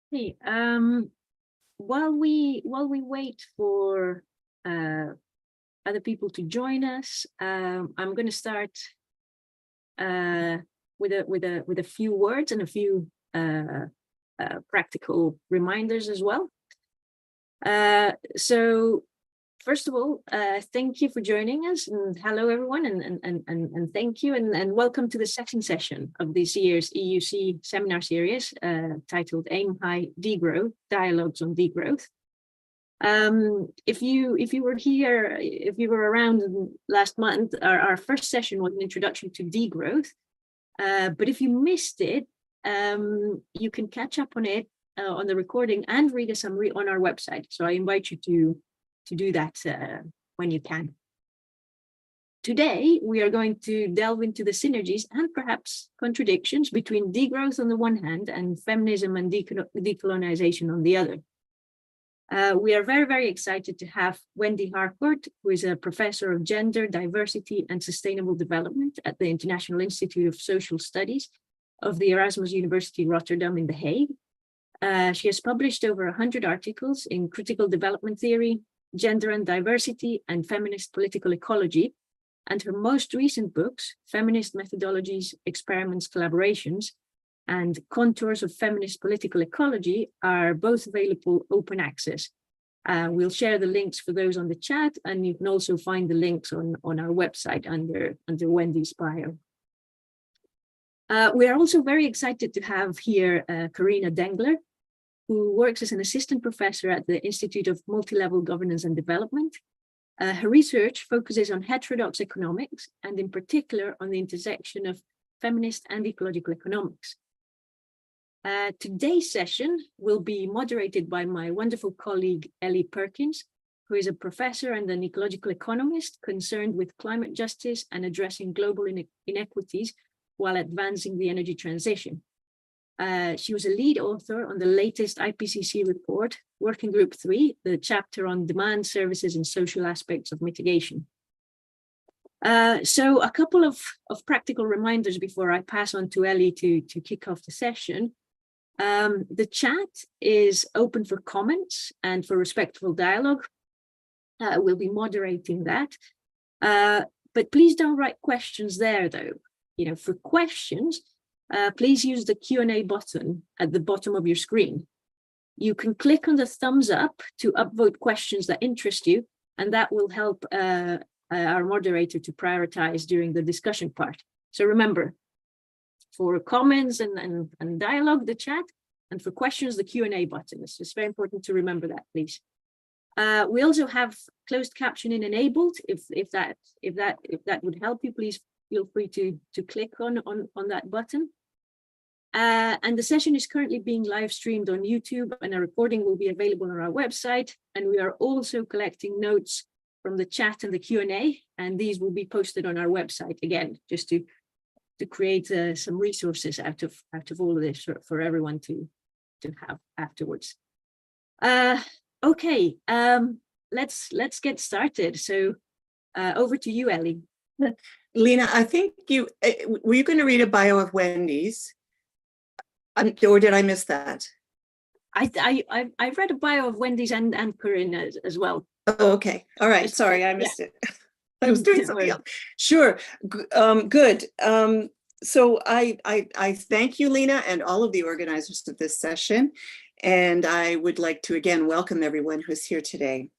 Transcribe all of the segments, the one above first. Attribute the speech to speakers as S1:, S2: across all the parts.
S1: Hey, while we wait for other people to join us, I'm going to start with a few words and a few practical reminders as well. So first of all, thank you for joining us, and hello everyone, and thank you, and welcome to the second session of this year's EUC Seminar Series titled Aim High Degrow, Dialogues on Degrowth. If you were here, if you were around last month, our first session was an introduction to degrowth, but if you missed it, you can catch up on it on the recording and read a summary on our website. So I invite you to do that when you can. Today, we are going to delve into the synergies and perhaps contradictions between degrowth on the one hand and feminism and decolonization on the other. We are very, very excited to have Wendy Harcourt, who is a professor of gender, diversity, and sustainable development at the International Institute of Social Studies of the Erasmus University Rotterdam in The Hague. She has published over 100 articles in critical development theory, gender and diversity, and feminist political ecology. And her most recent books, Feminist Methodologies, Experiments, Collaborations, and Contours of Feminist Political Ecology, are both available open access. We'll share the links for those on the chat, and you can also find the links on our website under Wendy's bio. We are also very excited to have here Corinna Dengler, who works as an assistant professor at the Institute of Multi-Level Governance and Development. Her research focuses on heterodox economics, and in particular on the intersection of feminist and ecological economics. Today's session will be moderated by my wonderful colleague, Ellie Perkins, who is a professor and an ecological economist concerned with climate justice and addressing global inequities while advancing the energy transition. She was a lead author on the latest IPCC report, Working Group 3, the chapter on demand, services, and social aspects of mitigation. So a couple of practical reminders before I pass on to Ellie to kick off the session. The chat is open for comments and for respectful dialogue. We'll be moderating that. But please don't write questions there, though. For questions, please use the Q&A button at the bottom of your screen. You can click on the thumbs up to upvote questions that interest you, and that will help our moderator to prioritize during the discussion part. So remember, for comments and dialogue, the chat, and for questions, the Q&A button. It's just very important to remember that, please. We also have closed captioning enabled. If that would help you, please feel free to click on that button. And the session is currently being live streamed on YouTube, and a recording will be available on our website. And we are also collecting notes from the chat and the Q&A, and these will be posted on our website again, just to create some resources out of all of this for everyone to have afterwards. Okay, let's get started. So over to you, Ellie.
S2: Lena, I think were you going to read a bio of Wendy's? Or did I miss that?
S1: I read a bio of Wendy's and Corinna as well.
S2: Oh, okay. All right. Sorry, I missed it. I was doing something else. Sure. Good. So I thank you, Lena, and all of the organizers of this session. And I would like to again welcome everyone who's here today.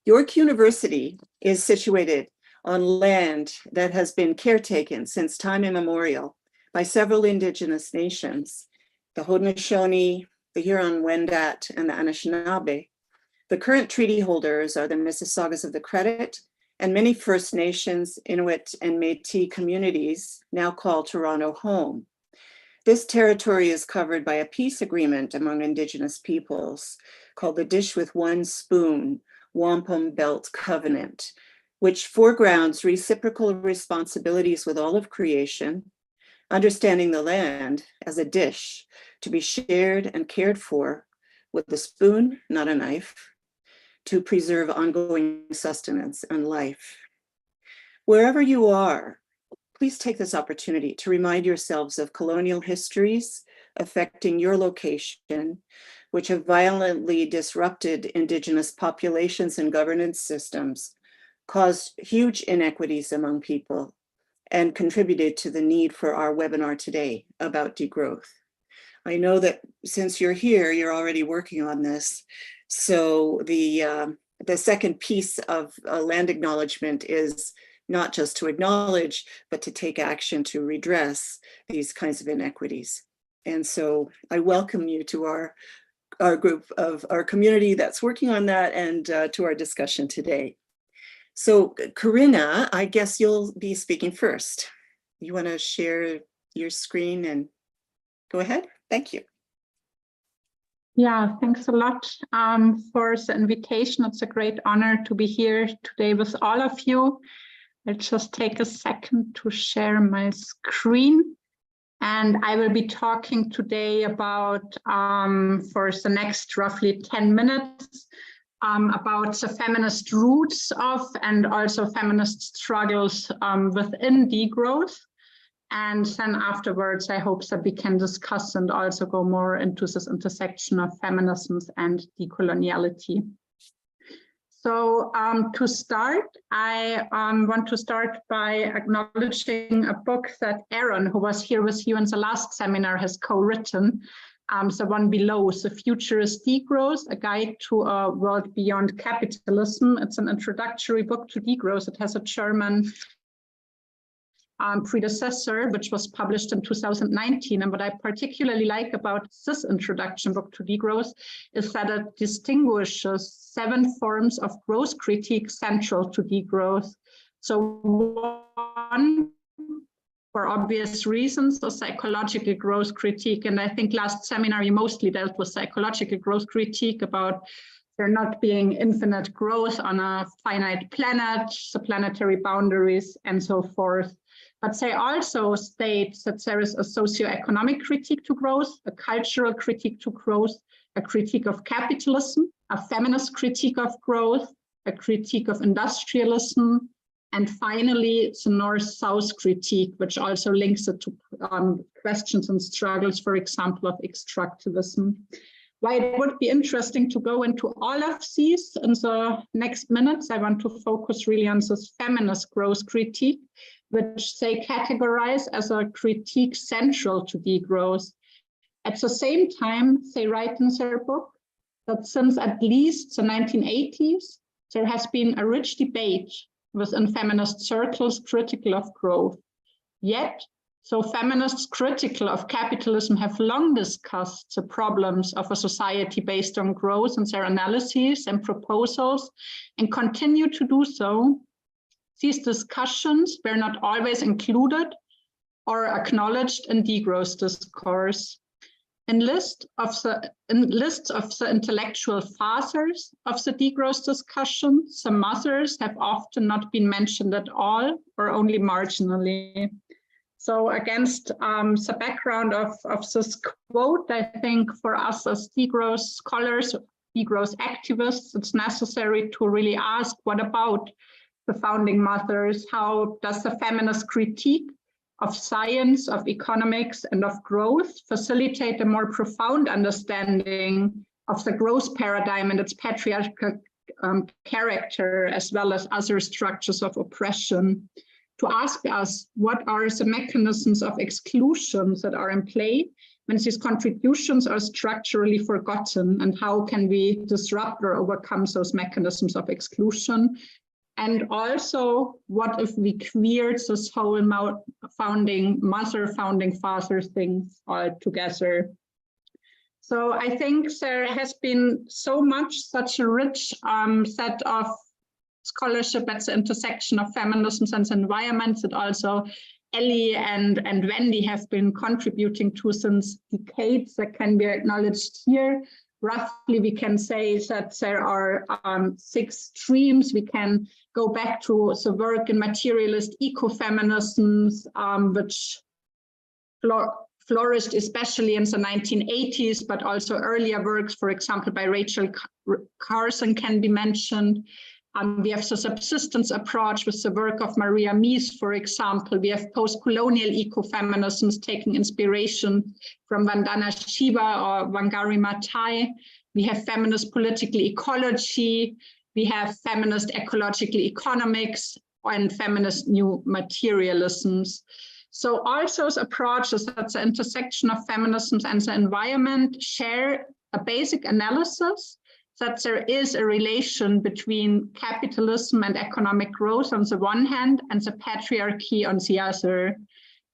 S2: York University is situated on land that has been caretaken since time immemorial by several indigenous nations, the Haudenosaunee, the Huron-Wendat, and the Anishinaabe. The current treaty holders are the Mississaugas of the Credit and many First Nations, Inuit, and Métis communities now call Toronto home. This territory is covered by a peace agreement among Indigenous peoples called the Dish with One Spoon Wampum Belt Covenant, which foregrounds reciprocal responsibilities with all of creation, understanding the land as a dish to be shared and cared for with a spoon, not a knife, to preserve ongoing sustenance and life. Wherever you are, please take this opportunity to remind yourselves of colonial histories, affecting your location, which have violently disrupted Indigenous populations and governance systems, caused huge inequities among people, and contributed to the need for our webinar today about degrowth. I know that since you're here, you're already working on this. So the second piece of land acknowledgement is not just to acknowledge, but to take action to redress these kinds of inequities. And so I welcome you to our group of our community that's working on that, and to our discussion today. So Corinna, I guess you'll be speaking first. You want to share your screen and go ahead? Thank you.
S3: Yeah, thanks a lot for the invitation. It's a great honor to be here today with all of you. I'll just take a second to share my screen. And I will be talking today about, for the next roughly 10 minutes, about the feminist roots of and also feminist struggles within degrowth. And then afterwards, I hope that we can discuss and also go more into this intersection of feminisms and decoloniality. So to start, I want to start by acknowledging a book that Aaron, who was here with you in the last seminar, has co-written. The one below, The Future is Degrowth, A Guide to a World Beyond Capitalism. It's an introductory book to degrowth. It has a German predecessor, which was published in 2019. And what I particularly like about this introduction book to degrowth is that it distinguishes 7 forms of growth critique central to degrowth. So one, for obvious reasons, the psychological growth critique. And I think last seminar, you mostly dealt with psychological growth critique about there not being infinite growth on a finite planet, the planetary boundaries, and so forth. But they also state that there is a socioeconomic critique to growth, a cultural critique to growth, a critique of capitalism, a feminist critique of growth, a critique of industrialism, and finally, the North-South critique, which also links it to questions and struggles, for example, of extractivism. Why it would be interesting to go into all of these in the next minutes, I want to focus really on this feminist growth critique, which they categorize as a critique central to degrowth. At the same time, they write in their book that since at least the 1980s, there has been a rich debate within feminist circles critical of growth. Yet, so feminists critical of capitalism have long discussed the problems of a society based on growth in their analyses and proposals, and continue to do so. These discussions were not always included or acknowledged in degrowth discourse. In lists of the intellectual fathers of the degrowth discussion, the mothers have often not been mentioned at all or only marginally. So against the background of this quote, I think for us as degrowth scholars, degrowth activists, it's necessary to really ask, what about the founding mothers? How does the feminist critique of science, of economics, and of growth facilitate a more profound understanding of the growth paradigm and its patriarchal character, as well as other structures of oppression? To ask us, what are the mechanisms of exclusion that are in play when these contributions are structurally forgotten, and how can we disrupt or overcome those mechanisms of exclusion? And also, what if we cleared this whole founding father things all together? So I think there has been such a rich set of scholarship at the intersection of feminism and environment that also Ellie and Wendy have been contributing to since decades that can be acknowledged here. Roughly, we can say that there are 6 streams. We can go back to the work in materialist ecofeminisms, which flourished especially in the 1980s, but also earlier works, for example, by Rachel Carson can be mentioned. We have the subsistence approach with the work of Maria Mies, for example. We have post-colonial ecofeminisms taking inspiration from Vandana Shiva or Wangari Maathai. We have feminist political ecology. We have feminist ecological economics and feminist new materialisms. So all those approaches at the intersection of feminisms and the environment share a basic analysis that there is a relation between capitalism and economic growth on the one hand and the patriarchy on the other.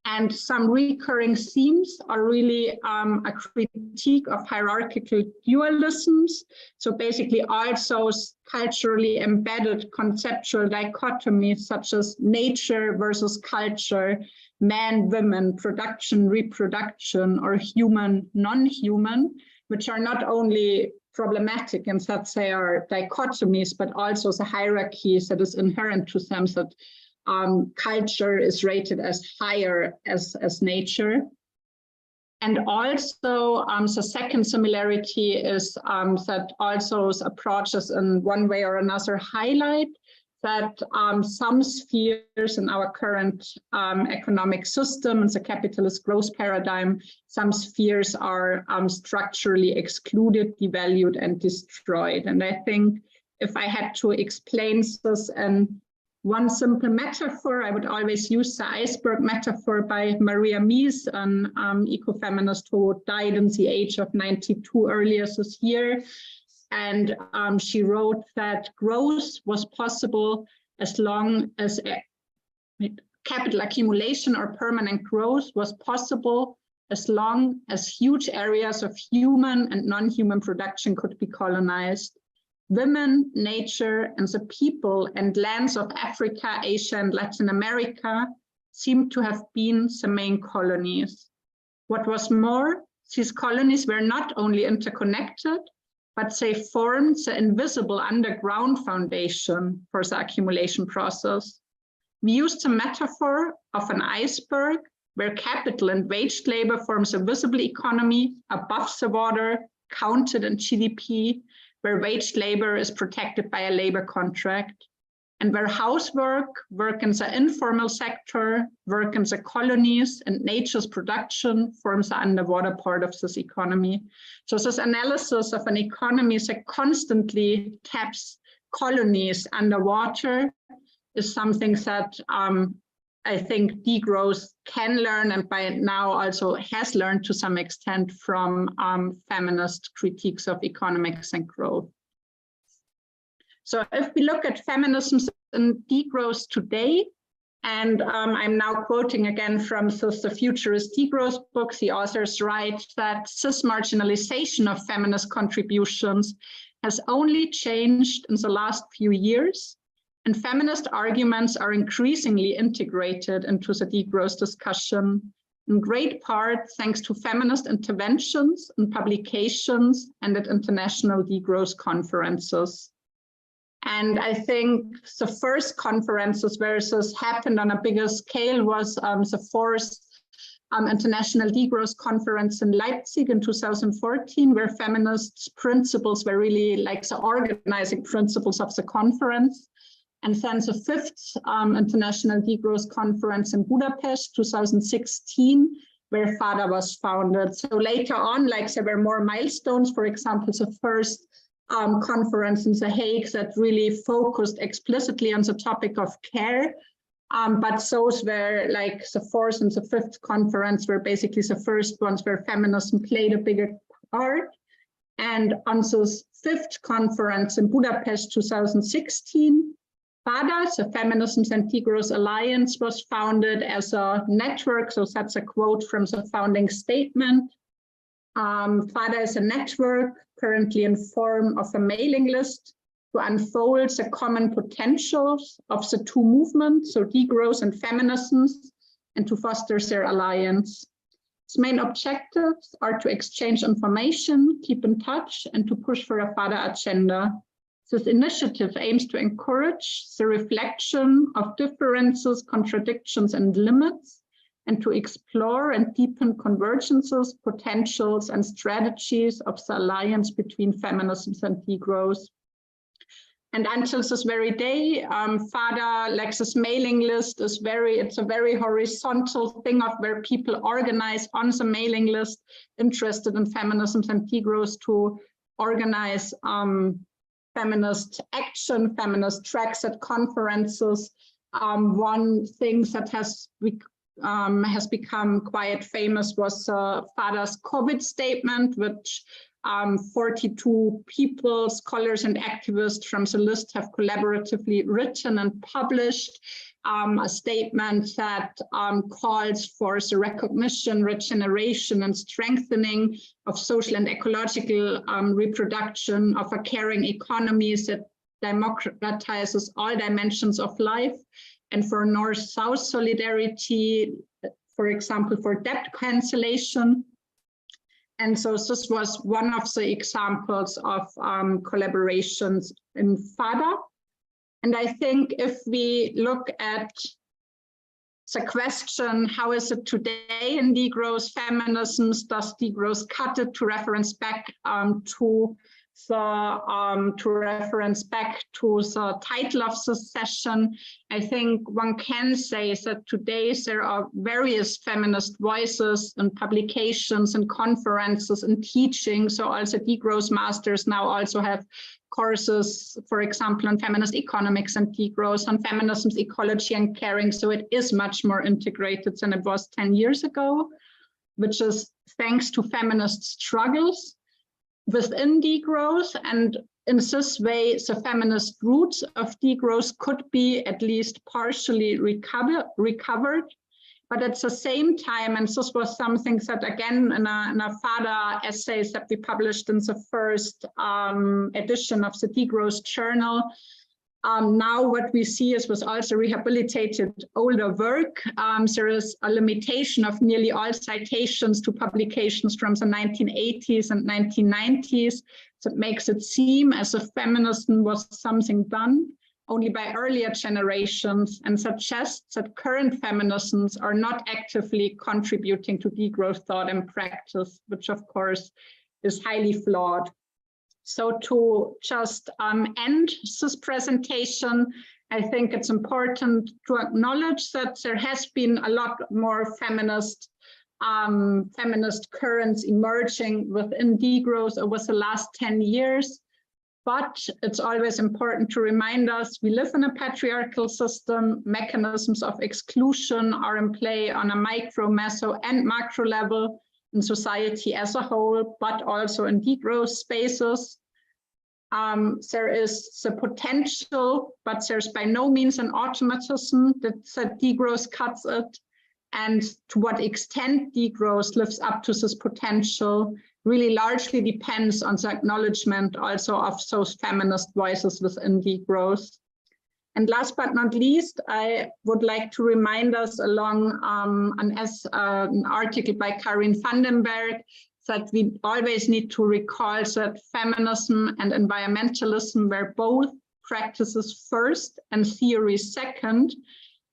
S3: And some recurring themes are really a critique of hierarchical dualisms. So basically all those culturally embedded conceptual dichotomies such as nature versus culture, man, women, production, reproduction, or human, non-human, which are not only problematic in that they are dichotomies, but also the hierarchies that is inherent to them, that culture is rated as higher as nature. And also the second similarity is that also those approaches in one way or another highlight that some spheres in our current economic system, in the capitalist growth paradigm, some spheres are structurally excluded, devalued, and destroyed. And I think if I had to explain this in one simple metaphor, I would always use the iceberg metaphor by Maria Mies, an ecofeminist who died in the age of 92 earlier this year. And she wrote that growth was possible as long as capital accumulation or permanent growth was possible as long as huge areas of human and non-human production could be colonized. Women, nature, and the people and lands of Africa, Asia, and Latin America seem to have been the main colonies. What was more, these colonies were not only interconnected, but they formed the invisible underground foundation for the accumulation process. We used the metaphor of an iceberg where capital and wage labor forms a visible economy above the water, counted in GDP, where wage labor is protected by a labor contract, and where housework, work in the informal sector, work in the colonies, and nature's production forms the underwater part of this economy. So this analysis of an economy that constantly taps colonies underwater is something that I think degrowth can learn, and by now also has learned to some extent from feminist critiques of economics and growth. So if we look at feminism and degrowth today, and I'm now quoting again from the Futurist Degrowth book, the authors write that cis marginalization of feminist contributions has only changed in the last few years, and feminist arguments are increasingly integrated into the degrowth discussion, in great part thanks to feminist interventions and publications and at international degrowth conferences. And I think the first conferences where this happened on a bigger scale was the fourth International Degrowth Conference in Leipzig in 2014, where feminist principles were really like the organizing principles of the conference. And then the fifth International Degrowth Conference in Budapest, 2016, where FADA was founded. So later on, like there were more milestones, for example, the first conference in The Hague that really focused explicitly on the topic of care. But those were like the fourth and the fifth conference were basically the first ones where feminism played a bigger part. And on the fifth conference in Budapest 2016, FADA, the Feminisms and Degrowth Alliance, was founded as a network. So that's a quote from the founding statement. FADA is a network currently in form of a mailing list to unfold the common potentials of the two movements, so degrowth and feminisms, and to foster their alliance. Its main objectives are to exchange information, keep in touch, and to push for a FADA agenda. This initiative aims to encourage the reflection of differences, contradictions, and limits, and to explore and deepen convergences, potentials, and strategies of the alliance between feminisms and degrowth. And until this very day, FADA, like this mailing list is it's a very horizontal thing of where people organize on the mailing list interested in feminism and degrowth to organize feminist action, feminist tracks at conferences. One thing that has become quite famous was FADA's COVID statement, which 42 people, scholars and activists from the list have collaboratively written and published a statement that calls for the recognition, regeneration and strengthening of social and ecological reproduction of a caring economy that democratizes all dimensions of life, and for North-South solidarity, for example, for debt cancellation. And so this was one of the examples of collaborations in FADA. And I think if we look at the question, how is it today in degrowth feminisms? Does degrowth cut it, to reference back to the title of the session? I think one can say that today there are various feminist voices and publications and conferences and teaching. So also degrowth masters now also have courses, for example, on feminist economics and degrowth, on feminism's ecology and caring. So it is much more integrated than it was 10 years ago, which is thanks to feminist struggles within degrowth. And in this way, the feminist roots of degrowth could be at least partially recovered. But at the same time, and this was something that again in a FADA essays that we published in the first edition of the Degrowth Journal, now what we see is with also rehabilitated older work, there is a limitation of nearly all citations to publications from the 1980s and 1990s that makes it seem as if feminism was something done only by earlier generations, and suggests that current feminisms are not actively contributing to degrowth thought and practice, which of course is highly flawed. So to just end this presentation, I think it's important to acknowledge that there has been a lot more feminist currents emerging within degrowth over the last 10 years. But it's always important to remind us we live in a patriarchal system. Mechanisms of exclusion are in play on a micro, meso, and macro level in society as a whole, but also in degrowth spaces. There is the potential, but there's by no means an automatism that degrowth cuts it. And to what extent degrowth lives up to this potential really largely depends on the acknowledgement also of those feminist voices within degrowth. And last but not least, I would like to remind us along an article by Karin Vandenberg that we always need to recall that feminism and environmentalism were both practices first and theories second.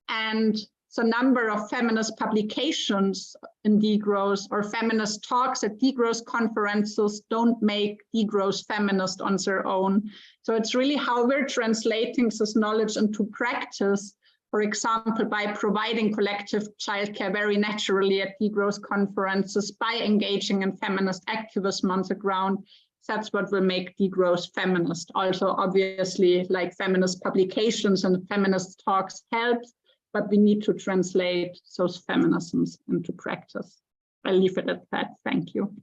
S3: And the number of feminist publications in degrowth or feminist talks at degrowth conferences don't make degrowth feminist on their own. So it's really how we're translating this knowledge into practice, for example, by providing collective childcare very naturally at degrowth conferences, by engaging in feminist activism on the ground. That's what will make degrowth feminist. Also, obviously, like feminist publications and feminist talks helps, but we need to translate those feminisms into practice. I'll leave it at that. Thank you.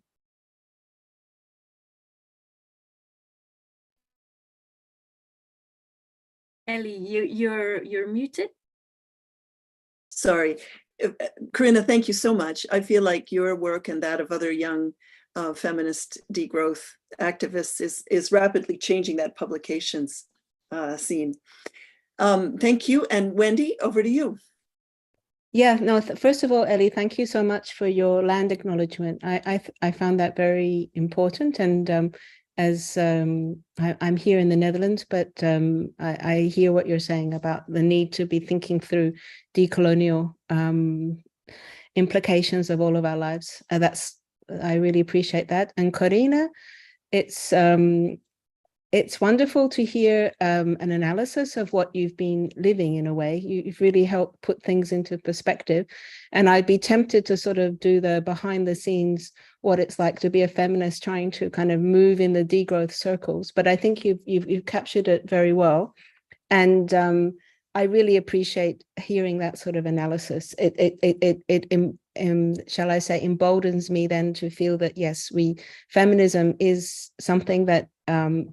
S1: Ellie, you're muted.
S2: Sorry. Corinna, thank you so much. I feel like your work and that of other young feminist degrowth activists is rapidly changing that publications scene. Thank you. And Wendy, over to you.
S4: Yeah, no, first of all, Ellie, thank you so much for your land acknowledgement. I found that very important. And as I'm here in the Netherlands, but I hear what you're saying about the need to be thinking through decolonial implications of all of our lives. I really appreciate that. And Corinna, it's it's wonderful to hear an analysis of what you've been living in a way. You've really helped put things into perspective. And I'd be tempted to sort of do the behind the scenes, what it's like to be a feminist, trying to kind of move in the degrowth circles. But I think you've captured it very well. And I really appreciate hearing that sort of analysis. Shall I say, emboldens me then to feel that, yes, feminism is something that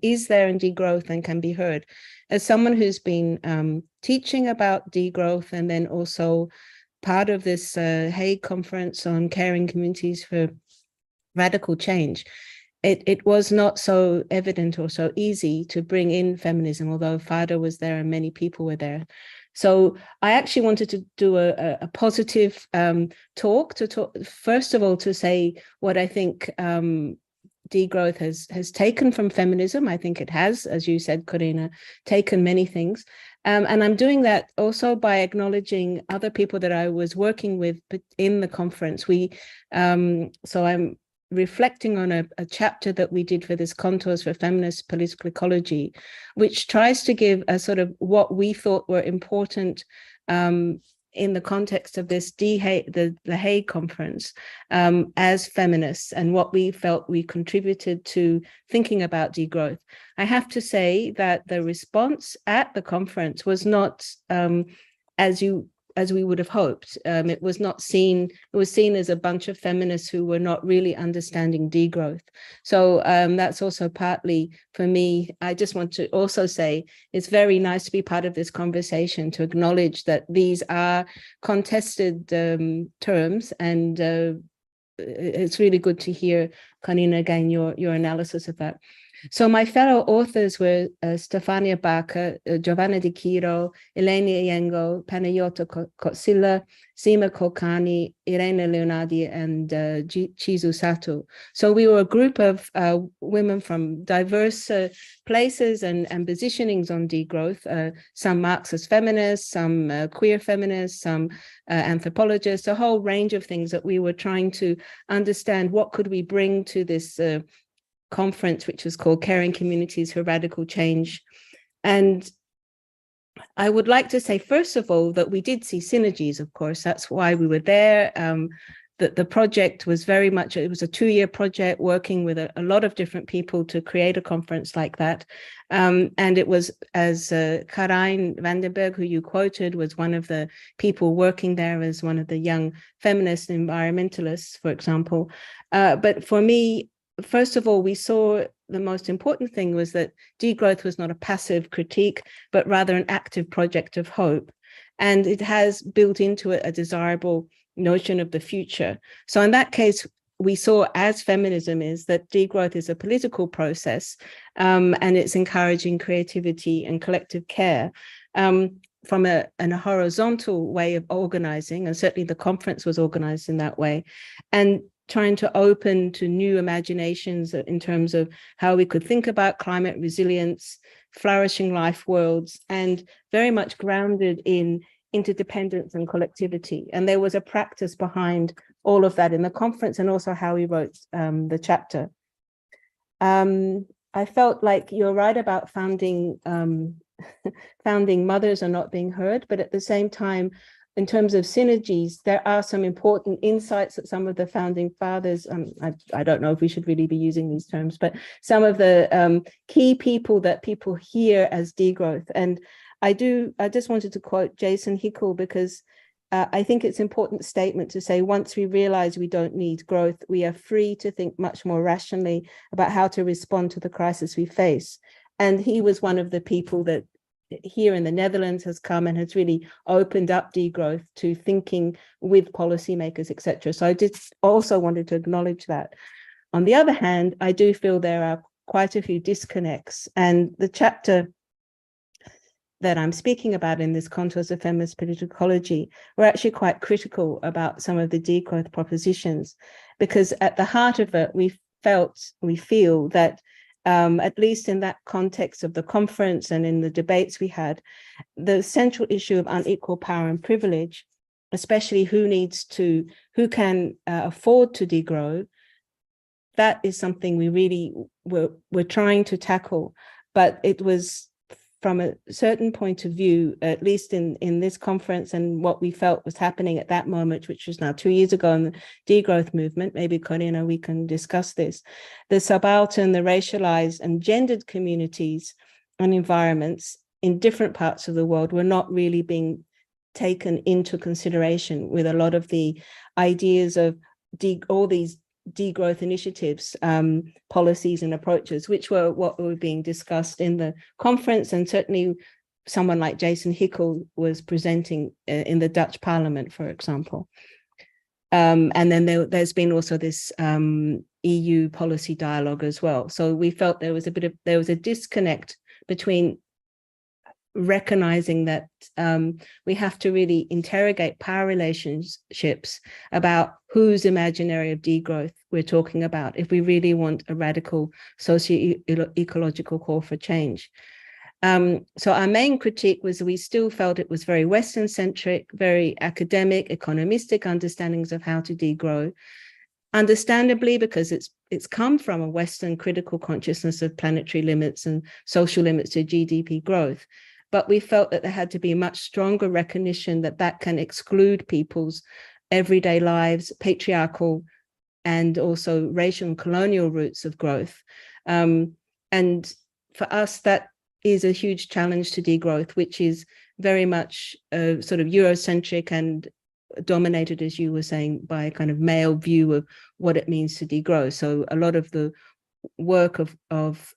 S4: is there in degrowth and can be heard. As someone who's been teaching about degrowth and then also part of this Hague conference on caring communities for radical change, it was not so evident or so easy to bring in feminism, although Fada was there and many people were there. So I actually wanted to do a positive talk, first of all, to say what I think degrowth has taken from feminism. I think it has, as you said, Corinna, taken many things. And I'm doing that also by acknowledging other people that I was working with in the conference. So I'm reflecting on a chapter that we did for this Contours for Feminist Political Ecology, which tries to give a sort of what we thought were important in the context of this the Hague conference as feminists, and what we felt we contributed to thinking about degrowth. I have to say that the response at the conference was not as we would have hoped. It was seen as a bunch of feminists who were not really understanding degrowth. So that's also partly for me. I just want to also say it's very nice to be part of this conversation, to acknowledge that these are contested terms, and it's really good to hear, Corinna, again, your analysis of that. So my fellow authors were Stefania Baca, Giovanna Di Chiro, Elena Iengo, Panayota Kotsila, Sima Kokani, Irene Leonardi, and Chizu Sato. So we were a group of women from diverse places and positionings on degrowth, some Marxist feminists, some queer feminists, some anthropologists, a whole range of things that we were trying to understand what could we bring to this conference, which was called Caring Communities for Radical Change. And I would like to say, first of all, that we did see synergies, of course. That's why we were there. The project was very much, it was a 2-year project working with a lot of different people to create a conference like that. And it was, as Karijn Vandenberg, who you quoted, was one of the people working there as one of the young feminist environmentalists, for example. But for me, first of all, we saw the most important thing was that degrowth was not a passive critique, but rather an active project of hope. And it has built into it a desirable notion of the future. So in that case, we saw as feminism is that degrowth is a political process, and it's encouraging creativity and collective care from a horizontal way of organizing. And certainly the conference was organized in that way. And trying to open to new imaginations in terms of how we could think about climate resilience, flourishing life worlds, and very much grounded in interdependence and collectivity. And there was a practice behind all of that in the conference, and also how we wrote the chapter. I felt like you're right about founding mothers are not being heard, but at the same time, in terms of synergies, there are some important insights that some of the founding fathers, I don't know if we should really be using these terms, but some of the key people that people hear as degrowth. And I just wanted to quote Jason Hickel, because I think it's an important statement to say, once we realize we don't need growth, we are free to think much more rationally about how to respond to the crisis we face. And he was one of the people that here in the Netherlands has come and has really opened up degrowth to thinking with policymakers, etc. So I did also wanted to acknowledge that. On the other hand, I do feel there are quite a few disconnects, and the chapter that I'm speaking about in this Contours of Feminist Political Ecology, we're actually quite critical about some of the degrowth propositions, because at the heart of it, we feel that at least in that context of the conference and in the debates we had, the central issue of unequal power and privilege, especially who can afford to degrow, that is something we really we're trying to tackle. but it was from a certain point of view, at least in this conference and what we felt was happening at that moment, which was now 2 years ago in the degrowth movement, maybe Corinna, we can discuss this, the subaltern, the racialized and gendered communities and environments in different parts of the world were not really being taken into consideration with a lot of the ideas of all these degrowth initiatives, policies and approaches, which were what were being discussed in the conference. And certainly someone like Jason Hickel was presenting in the Dutch Parliament, for example. And then there's been also this EU policy dialogue as well. So we felt there was a disconnect between recognizing that we have to really interrogate power relationships about whose imaginary of degrowth we're talking about if we really want a radical socio-ecological call for change. So our main critique was we still felt it was very Western-centric, very academic, economistic understandings of how to degrow, understandably because it's come from a Western critical consciousness of planetary limits and social limits to GDP growth. But we felt that there had to be much stronger recognition that can exclude people's everyday lives, patriarchal and also racial and colonial roots of growth. And for us, that is a huge challenge to degrowth, which is very much sort of Eurocentric and dominated, as you were saying, by a kind of male view of what it means to degrow. So a lot of the work of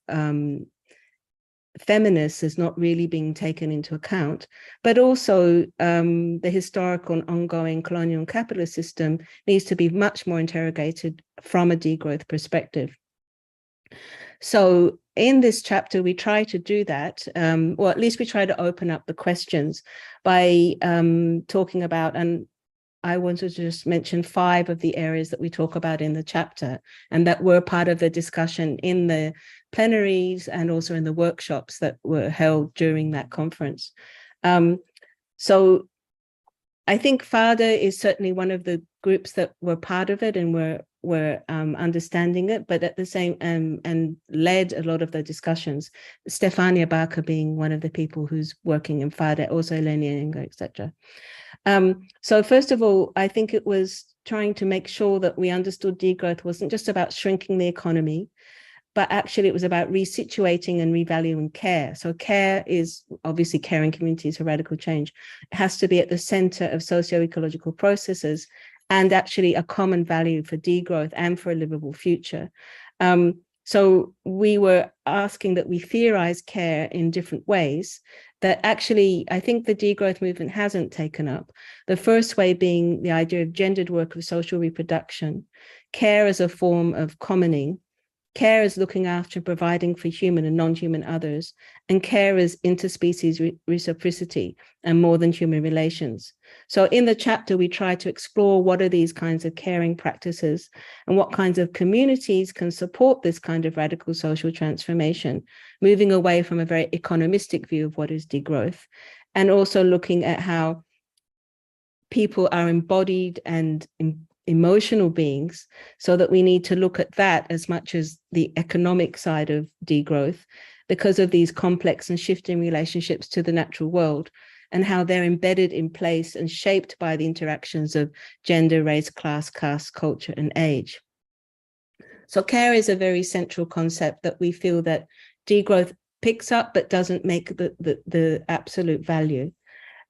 S4: feminists is not really being taken into account, but also the historical and ongoing colonial and capitalist system needs to be much more interrogated from a degrowth perspective. So in this chapter, we try to do that, or at least we try to open up the questions by talking about, and I wanted to just mention 5 of the areas that we talk about in the chapter and that were part of the discussion in the plenaries and also in the workshops that were held during that conference. So I think FADA is certainly one of the groups that were part of it and were understanding it, but at the same and led a lot of the discussions. Stefania Barker being one of the people who's working in FADA, also Eleni, etc. So first of all, I think it was trying to make sure that we understood degrowth wasn't just about shrinking the economy, but actually it was about resituating and revaluing care. So care is obviously caring communities for radical change. It has to be at the center of socio-ecological processes and actually a common value for degrowth and for a livable future. So we were asking that we theorize care in different ways that actually I think the degrowth movement hasn't taken up. The first way being the idea of gendered work of social reproduction, care as a form of commoning, care as looking after and providing for human and non-human others, and care as interspecies reciprocity and more than human relations. So in the chapter, we try to explore what are these kinds of caring practices and what kinds of communities can support this kind of radical social transformation, moving away from a very economistic view of what is degrowth, and also looking at how people are embodied and emotional beings, so that we need to look at that as much as the economic side of degrowth because of these complex and shifting relationships to the natural world and how they're embedded in place and shaped by the interactions of gender, race, class, caste, culture, and age. So care is a very central concept that we feel that degrowth picks up but doesn't make the absolute value.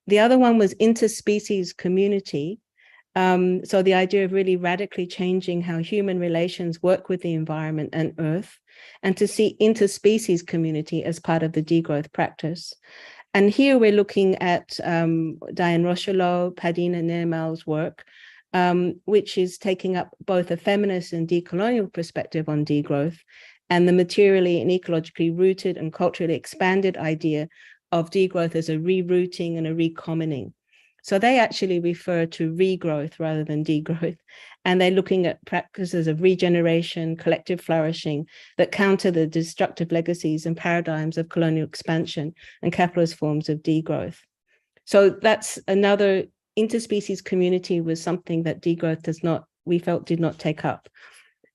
S4: The other one was interspecies community. So the idea of really radically changing how human relations work with the environment and Earth, and to see interspecies community as part of the degrowth practice. And here we're looking at Diane Rochelot, Padina Nirmal's work, which is taking up both a feminist and decolonial perspective on degrowth, and the materially and ecologically rooted and culturally expanded idea of degrowth as a rerouting and a recommoning. So they actually refer to regrowth rather than degrowth. And they're looking at practices of regeneration, collective flourishing that counter the destructive legacies and paradigms of colonial expansion and capitalist forms of degrowth. So that's another interspecies community was something that degrowth we felt did not take up.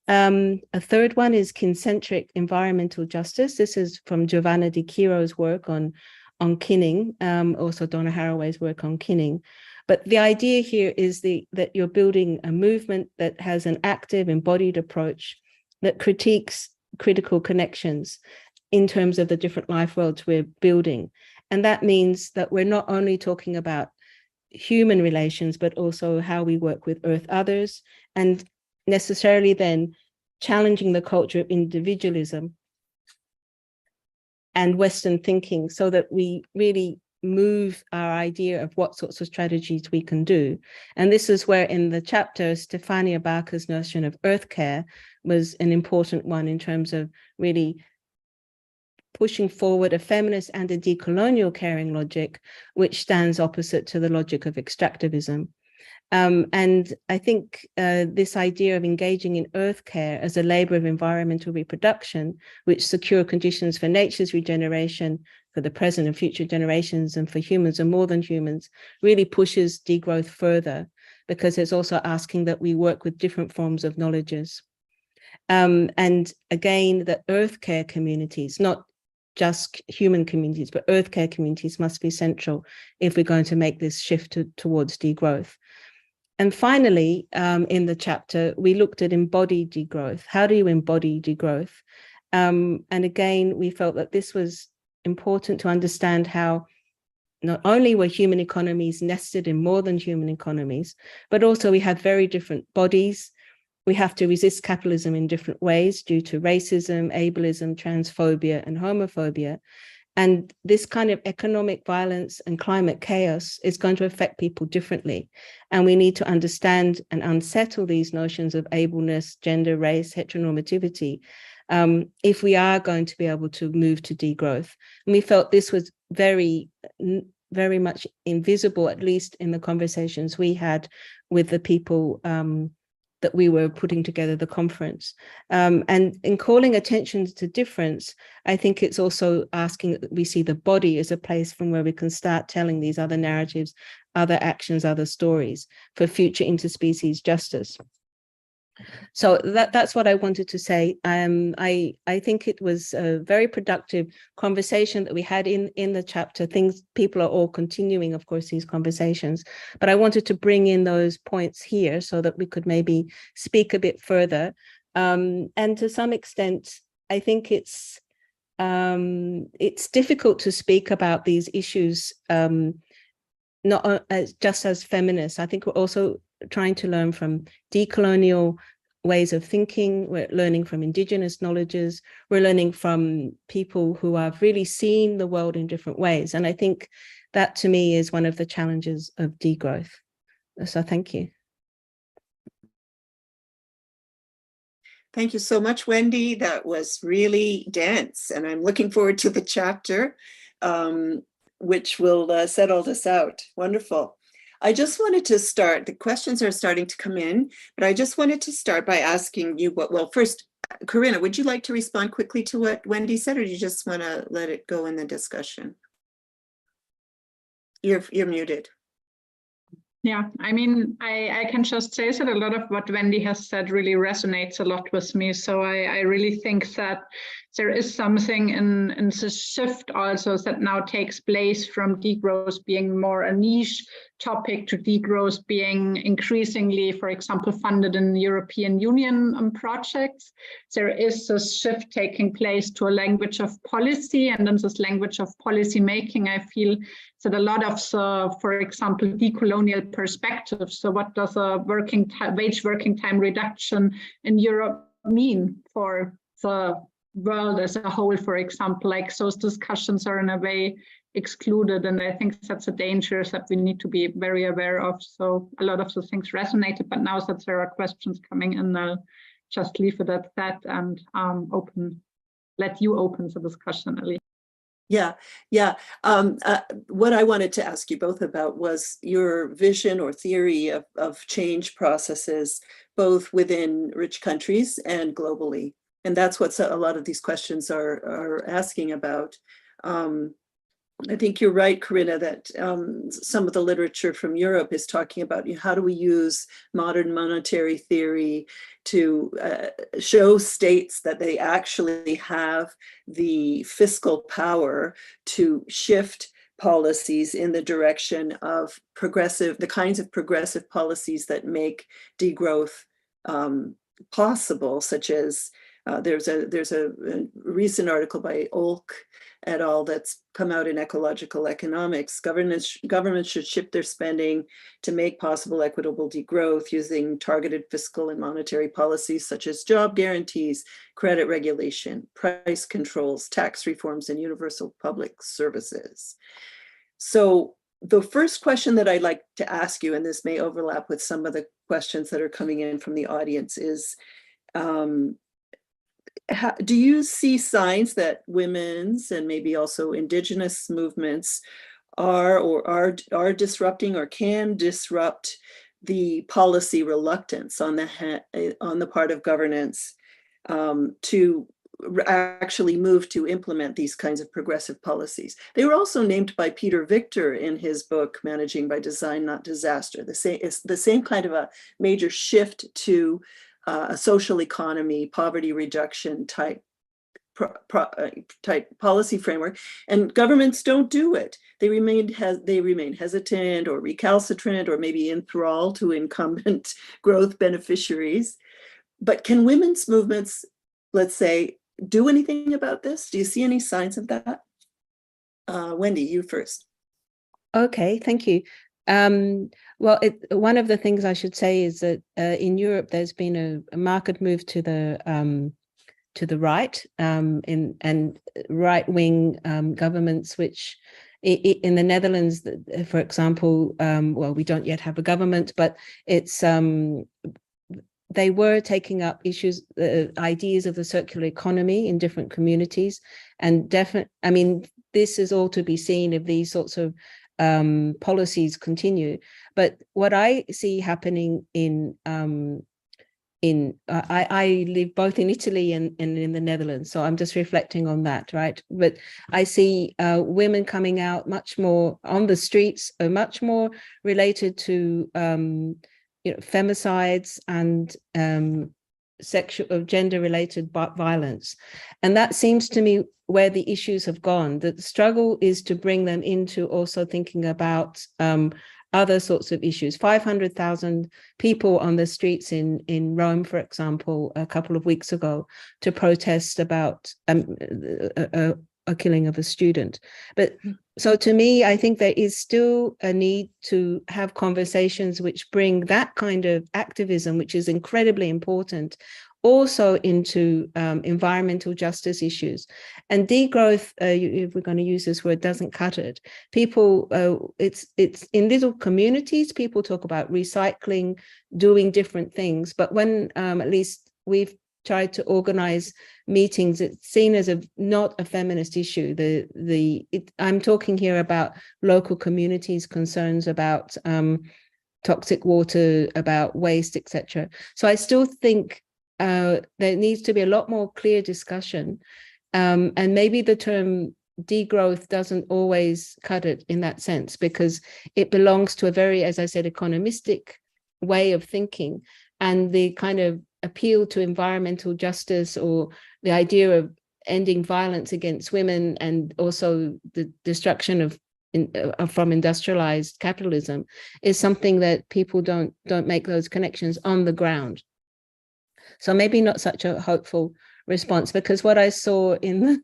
S4: A third one is kincentric environmental justice. This is from Giovanna Di Chiro's work on kinning, also Donna Haraway's work on kinning. But the idea here is that you're building a movement that has an active, embodied approach that critiques critical connections in terms of the different life worlds we're building. And that means that we're not only talking about human relations, but also how we work with Earth others, and necessarily then challenging the culture of individualism and Western thinking, so that we really move our idea of what sorts of strategies we can do. And this is where in the chapter, Stefania Barker's notion of earth care was an important one in terms of really pushing forward a feminist and a decolonial caring logic, which stands opposite to the logic of extractivism. And I think this idea of engaging in earth care as a labor of environmental reproduction, which secure conditions for nature's regeneration, for the present and future generations, and for humans and more than humans, really pushes degrowth further, because it's also asking that we work with different forms of knowledges. And again, the earth care communities, not just human communities, but earth care communities must be central if we're going to make this shift towards degrowth. And finally, in the chapter, we looked at embodied degrowth. How do you embody degrowth? And again, we felt that this was important to understand how not only were human economies nested in more than human economies, but also we have very different bodies. We have to resist capitalism in different ways due to racism, ableism, transphobia, and homophobia. And this kind of economic violence and climate chaos is going to affect people differently. And we need to understand and unsettle these notions of ableness, gender, race, heteronormativity, if we are going to be able to move to degrowth. And we felt this was very, very much invisible, at least in the conversations we had with the people that we were putting together the conference. And in calling attention to difference, I think it's also asking that we see the body as a place from where we can start telling these other narratives, other actions, other stories for future interspecies justice. So that's what I wanted to say. I think it was a very productive conversation that we had in the chapter. People are all continuing, of course, these conversations, but I wanted to bring in those points here so that we could maybe speak a bit further. And to some extent, I think it's difficult to speak about these issues not just as feminists. I think we're also trying to learn from decolonial ways of thinking. We're learning from indigenous knowledges. We're learning from people who have really seen the world in different ways. And I think that, to me, is one of the challenges of degrowth. So thank you.
S2: Thank you so much, Wendy. That was really dense, and I'm looking forward to the chapter, which will set all this out. Wonderful. I just wanted to start, the questions are starting to come in, but I just wanted to start by asking you well, first, Corinna, would you like to respond quickly to what Wendy said, or do you just want to let it go in the discussion? You're muted.
S3: Yeah, I mean, I can just say that a lot of what Wendy has said really resonates a lot with me. So I really think that there is something in the shift also that now takes place from degrowth being more a niche topic to degrowth being increasingly, for example, funded in European Union projects. There is a shift taking place to a language of policy, and in this language of policy making, I feel that a lot of the, for example, decolonial perspectives. So what does a wage working time reduction in Europe mean for the world as a whole, for example, like those discussions are in a way excluded. And I think that's a danger that we need to be very aware of. So a lot of the things resonated, but now that there are questions coming in, I'll just leave it at that and let you open the discussion, Ellie.
S2: Yeah. What I wanted to ask you both about was your vision or theory of change processes, both within rich countries and globally. And that's what a lot of these questions are asking about. I think you're right, Corinna, that some of the literature from Europe is talking about how do we use modern monetary theory to show states that they actually have the fiscal power to shift policies in the direction of the kinds of progressive policies that make degrowth possible, such as there's a recent article by Olk et al. That's come out in Ecological Economics. Governments should shift their spending to make possible equitable degrowth using targeted fiscal and monetary policies such as job guarantees, credit regulation, price controls, tax reforms, and universal public services. So the first question that I'd like to ask you, and this may overlap with some of the questions that are coming in from the audience, is do you see signs that women's and maybe also indigenous movements are disrupting or can disrupt the policy reluctance on the part of governance to actually move to implement these kinds of progressive policies? They were also named by Peter Victor in his book, Managing by Design, Not Disaster. It's the same kind of a major shift to a social economy, poverty reduction type policy framework, and governments don't do it. They remain hesitant or recalcitrant or maybe enthralled to incumbent growth beneficiaries. But can women's movements, let's say, do anything about this? Do you see any signs of that? Wendy, you first.
S4: Okay, thank you. Well, one of the things I should say is that in Europe, there's been a marked move to the right and right-wing governments, which in the Netherlands, for example, well, we don't yet have a government, but it's they were taking up issues, ideas of the circular economy in different communities, and I mean, this is all to be seen if these sorts of policies continue. But what I see happening I live both in Italy and in the Netherlands, so I'm just reflecting on that, right? But I see women coming out much more on the streets, much more related to femicides and gender-related violence, and that seems to me where the issues have gone. That the struggle is to bring them into also thinking about other sorts of issues. 500,000 people on the streets in Rome, for example, a couple of weeks ago to protest about a killing of a student. But so to me, I think there is still a need to have conversations which bring that kind of activism, which is incredibly important, also into environmental justice issues. And degrowth, if we're going to use this word, doesn't cut it. People, it's in little communities, people talk about recycling, doing different things. But when at least we've tried to organize meetings, it's seen as not a feminist issue. I'm talking here about local communities' concerns about toxic water, about waste, etc. So I still think there needs to be a lot more clear discussion, and maybe the term degrowth doesn't always cut it in that sense, because it belongs to a very, as I said, economistic way of thinking, and the kind of appeal to environmental justice or the idea of ending violence against women and also the destruction of from industrialized capitalism is something that people don't make those connections on the ground. So maybe not such a hopeful response, because what I saw in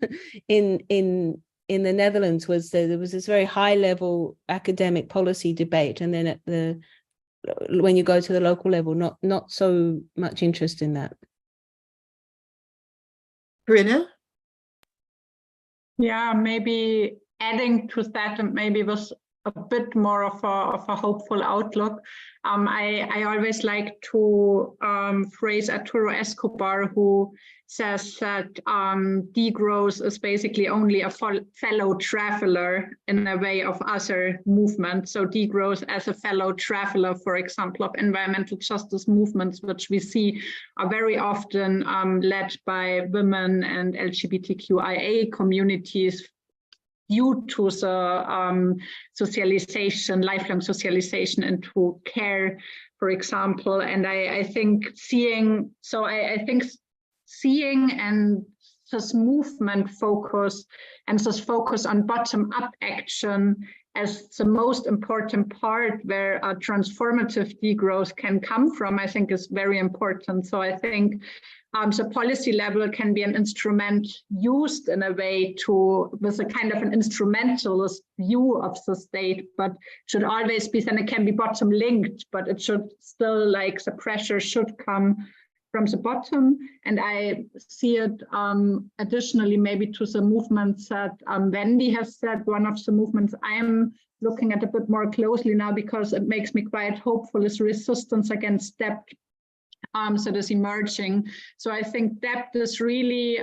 S4: the Netherlands was that there was this very high level academic policy debate, and then when you go to the local level, not so much interest in that.
S2: Corinna?
S3: Yeah, maybe adding to that, and maybe with a bit more of a hopeful outlook. I always like to phrase Arturo Escobar, who says that degrowth is basically only a fellow traveler in a way of other movements. So degrowth as a fellow traveler, for example, of environmental justice movements, which we see are very often led by women and LGBTQIA communities, due to the socialization, lifelong socialization into care, for example. And I think seeing and this movement focus and this focus on bottom-up action as the most important part where a transformative degrowth can come from, I think is very important. So I think the policy level can be an instrument used in a way with a kind of an instrumentalist view of the state, but should always be, then it can be bottom linked, but it should still, like, the pressure should come from the bottom. And I see it additionally maybe to the movements that Wendy has said. One of the movements I am looking at a bit more closely now, because it makes me quite hopeful, is resistance against debt. That is emerging. So I think debt is really,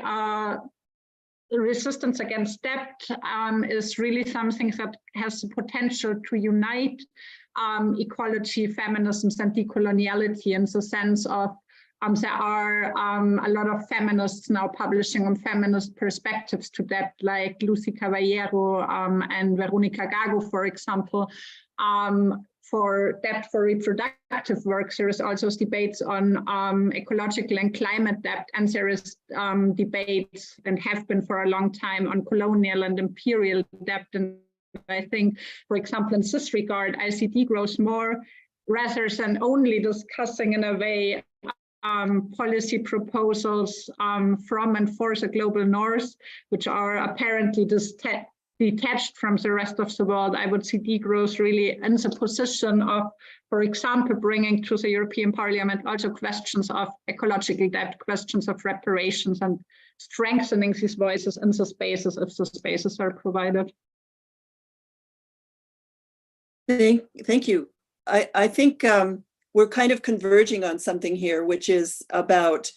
S3: resistance against debt is really something that has the potential to unite ecology, feminism, and decoloniality, in the sense of there are a lot of feminists now publishing on feminist perspectives to debt, like Lucy Caballero and Veronica Gago, for example. For debt for reproductive work, there is also debates on ecological and climate debt, and there is debates, and have been for a long time, on colonial and imperial debt. And I think, for example, in this regard, I see degrowth more, rather than only discussing in a way policy proposals from and for the global north, which are apparently detached from the rest of the world. I would see degrowth really in the position of, for example, bringing to the European Parliament also questions of ecological debt, questions of reparations, and strengthening these voices in the spaces if the spaces are provided.
S2: Thank you. I think we're kind of converging on something here, which is about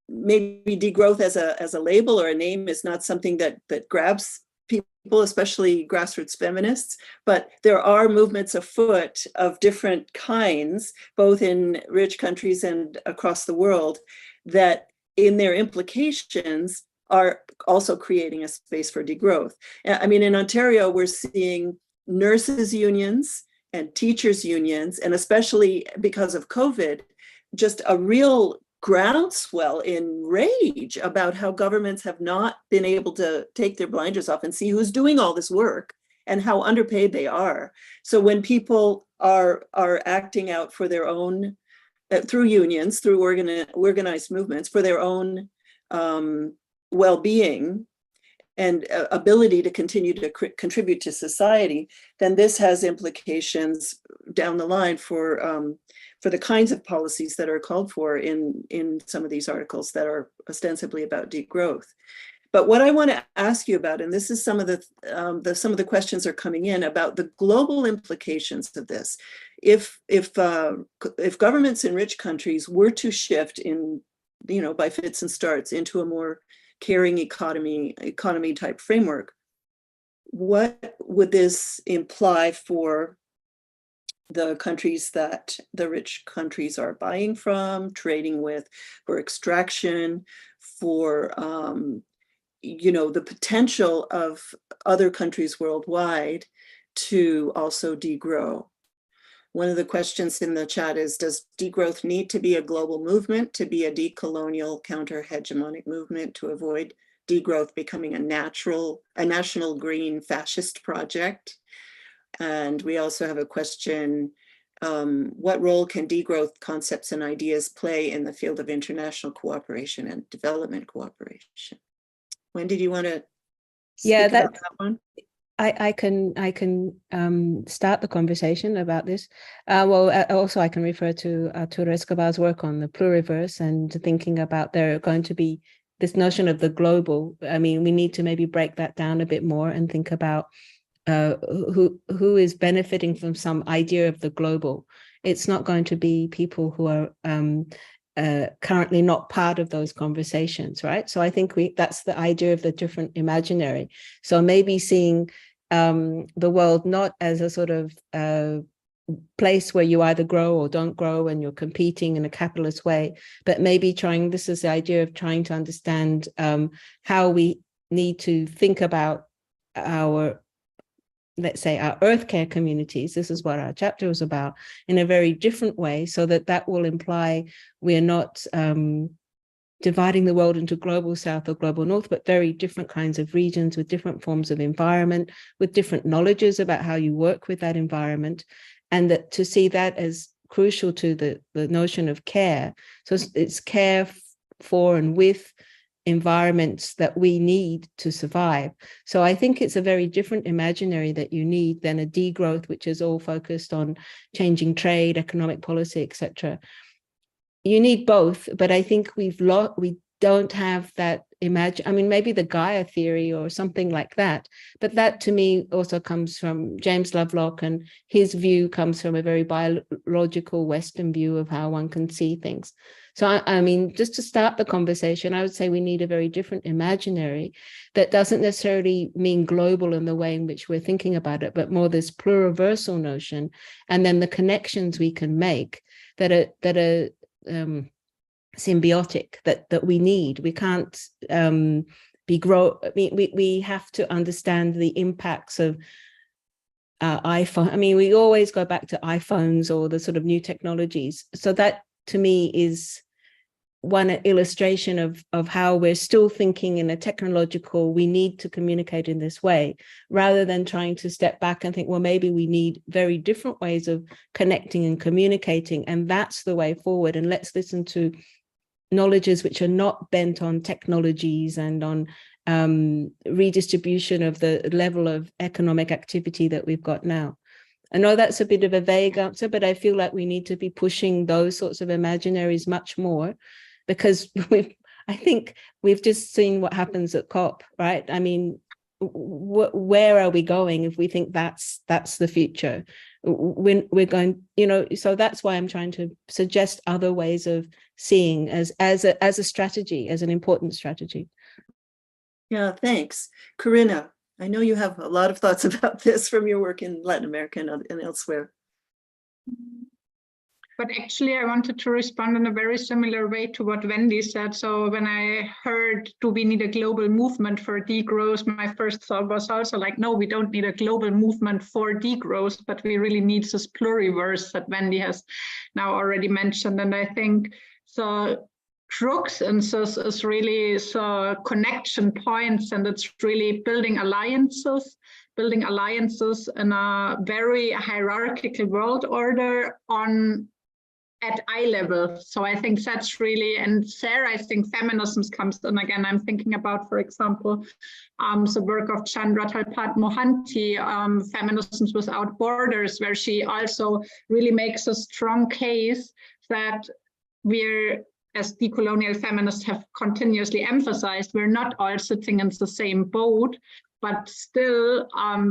S2: maybe degrowth as a label or a name is not something that grabs people, especially grassroots feminists, but there are movements afoot of different kinds, both in rich countries and across the world, that in their implications are also creating a space for degrowth. I mean, in Ontario, we're seeing nurses unions and teachers unions, and especially because of COVID, just a real groundswell in rage about how governments have not been able to take their blinders off and see who's doing all this work and how underpaid they are. So when people are acting out for their own, through unions, through organized movements, for their own well-being and ability to continue to contribute to society, then this has implications down the line for the kinds of policies that are called for in some of these articles that are ostensibly about degrowth. But what I want to ask you about, and this is some of the questions are coming in about the global implications of this. If governments in rich countries were to shift in, by fits and starts into a more caring economy type framework, what would this imply for the countries that the rich countries are buying from, trading with, for extraction, for the potential of other countries worldwide to also degrow? One of the questions in the chat is, does degrowth need to be a global movement, to be a decolonial counter-hegemonic movement, to avoid degrowth becoming a national green fascist project? And we also have a question, what role can degrowth concepts and ideas play in the field of international cooperation and development cooperation? Wendy, do you want to speak about that one?
S4: I can start the conversation about this. Also I can refer to Arturo Escobar's work on the pluriverse and thinking about there going to be this notion of the global. I mean, we need to maybe break that down a bit more and think about who is benefiting from some idea of the global. It's not going to be people who are currently not part of those conversations, right? So I think that's the idea of the different imaginary. So maybe seeing the world not as a sort of place where you either grow or don't grow and you're competing in a capitalist way, but maybe this is the idea of trying to understand how we need to think about our, let's say, our earth care communities, this is what our chapter was about, in a very different way, so that will imply we're not dividing the world into global south or global north, but very different kinds of regions with different forms of environment, with different knowledges about how you work with that environment, and that to see that as crucial to the notion of care. So it's care for and with environments that we need to survive. So I think it's a very different imaginary that you need than a degrowth, which is all focused on changing trade, economic policy, etc. You need both, but I think we don't have that I mean, maybe the Gaia theory or something like that, but that to me also comes from James Lovelock, and his view comes from a very biological Western view of how one can see things. So I mean, just to start the conversation, I would say we need a very different imaginary that doesn't necessarily mean global in the way in which we're thinking about it, but more this pluriversal notion, and then the connections we can make that are symbiotic, that we need. We can't we have to understand the impacts of iPhone. I mean, we always go back to iPhones or the sort of new technologies. So that to me is one illustration of how we're still thinking in a technological, we need to communicate in this way, rather than trying to step back and think, well, maybe we need very different ways of connecting and communicating, and that's the way forward. And let's listen to knowledges which are not bent on technologies and on redistribution of the level of economic activity that we've got now. I know that's a bit of a vague answer, but I feel like we need to be pushing those sorts of imaginaries much more, because I think we've just seen what happens at COP, right? I mean, where are we going if we think that's the future? When we're going, so that's why I'm trying to suggest other ways of seeing as a strategy, as an important strategy.
S2: Yeah, thanks. Corinna, I know you have a lot of thoughts about this from your work in Latin America and elsewhere.
S3: But actually, I wanted to respond in a very similar way to what Wendy said. So when I heard, do we need a global movement for degrowth? My first thought was also like, no, we don't need a global movement for degrowth, but we really need this pluriverse that Wendy has now already mentioned. And I think the crux in this is really the connection points, and it's really building alliances in a very hierarchical world order at eye level. So I think that's really, and there I think feminism comes in again. I'm thinking about, for example, the work of Chandra Talpat Mohanty, Feminisms Without Borders, where she also really makes a strong case that we're, as decolonial feminists have continuously emphasized, we're not all sitting in the same boat, but still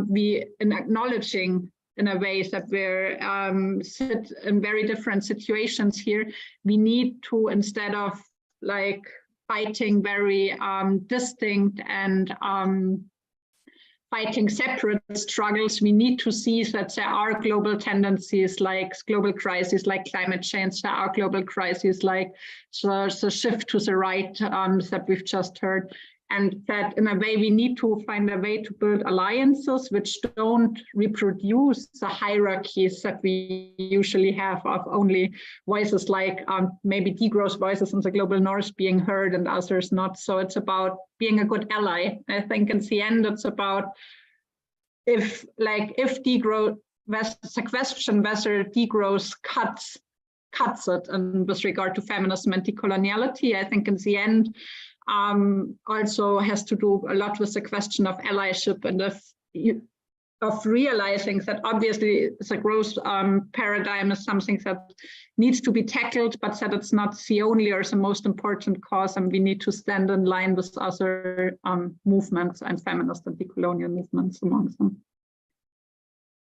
S3: we, in acknowledging in a way that we're sit in very different situations here, we need to, instead of like fighting very distinct and fighting separate struggles, we need to see that there are global tendencies like global crises like climate change, there are global crises like the shift to the right that we've just heard. And that in a way, we need to find a way to build alliances which don't reproduce the hierarchies that we usually have of only voices like maybe degrowth voices in the global north being heard and others not. So it's about being a good ally. I think in the end, it's about if degrowth, the question whether degrowth cuts it, and with regard to feminism and decoloniality, I think in the end, also has to do a lot with the question of allyship and of realizing that obviously the growth paradigm is something that needs to be tackled, but that it's not the only or the most important cause, and we need to stand in line with other movements and feminist and decolonial movements among them.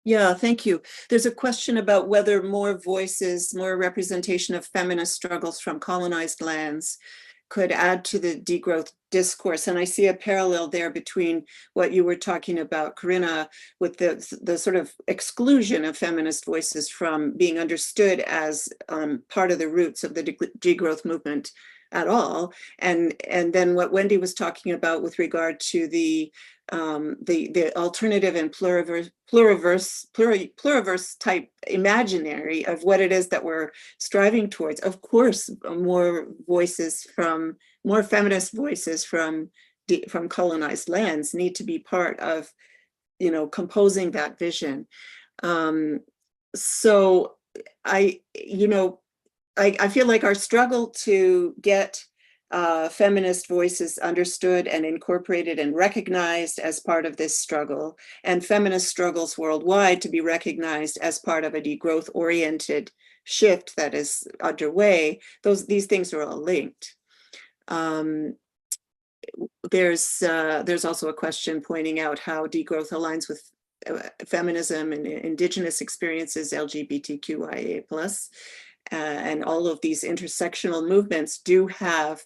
S2: Yeah, thank you. There's a question about whether more voices, more representation of feminist struggles from colonized lands could add to the degrowth discourse. And I see a parallel there between what you were talking about, Corinna, with the sort of exclusion of feminist voices from being understood as part of the roots of the degrowth movement at all. And then what Wendy was talking about with regard to the alternative and pluriverse type imaginary of what it is that we're striving towards. Of course, more feminist voices from colonized lands need to be part of, composing that vision. So I feel like our struggle to get feminist voices understood and incorporated and recognized as part of this struggle, and feminist struggles worldwide to be recognized as part of a degrowth-oriented shift that is underway, these things are all linked. There's also a question pointing out how degrowth aligns with feminism and indigenous experiences, LGBTQIA+, and all of these intersectional movements do have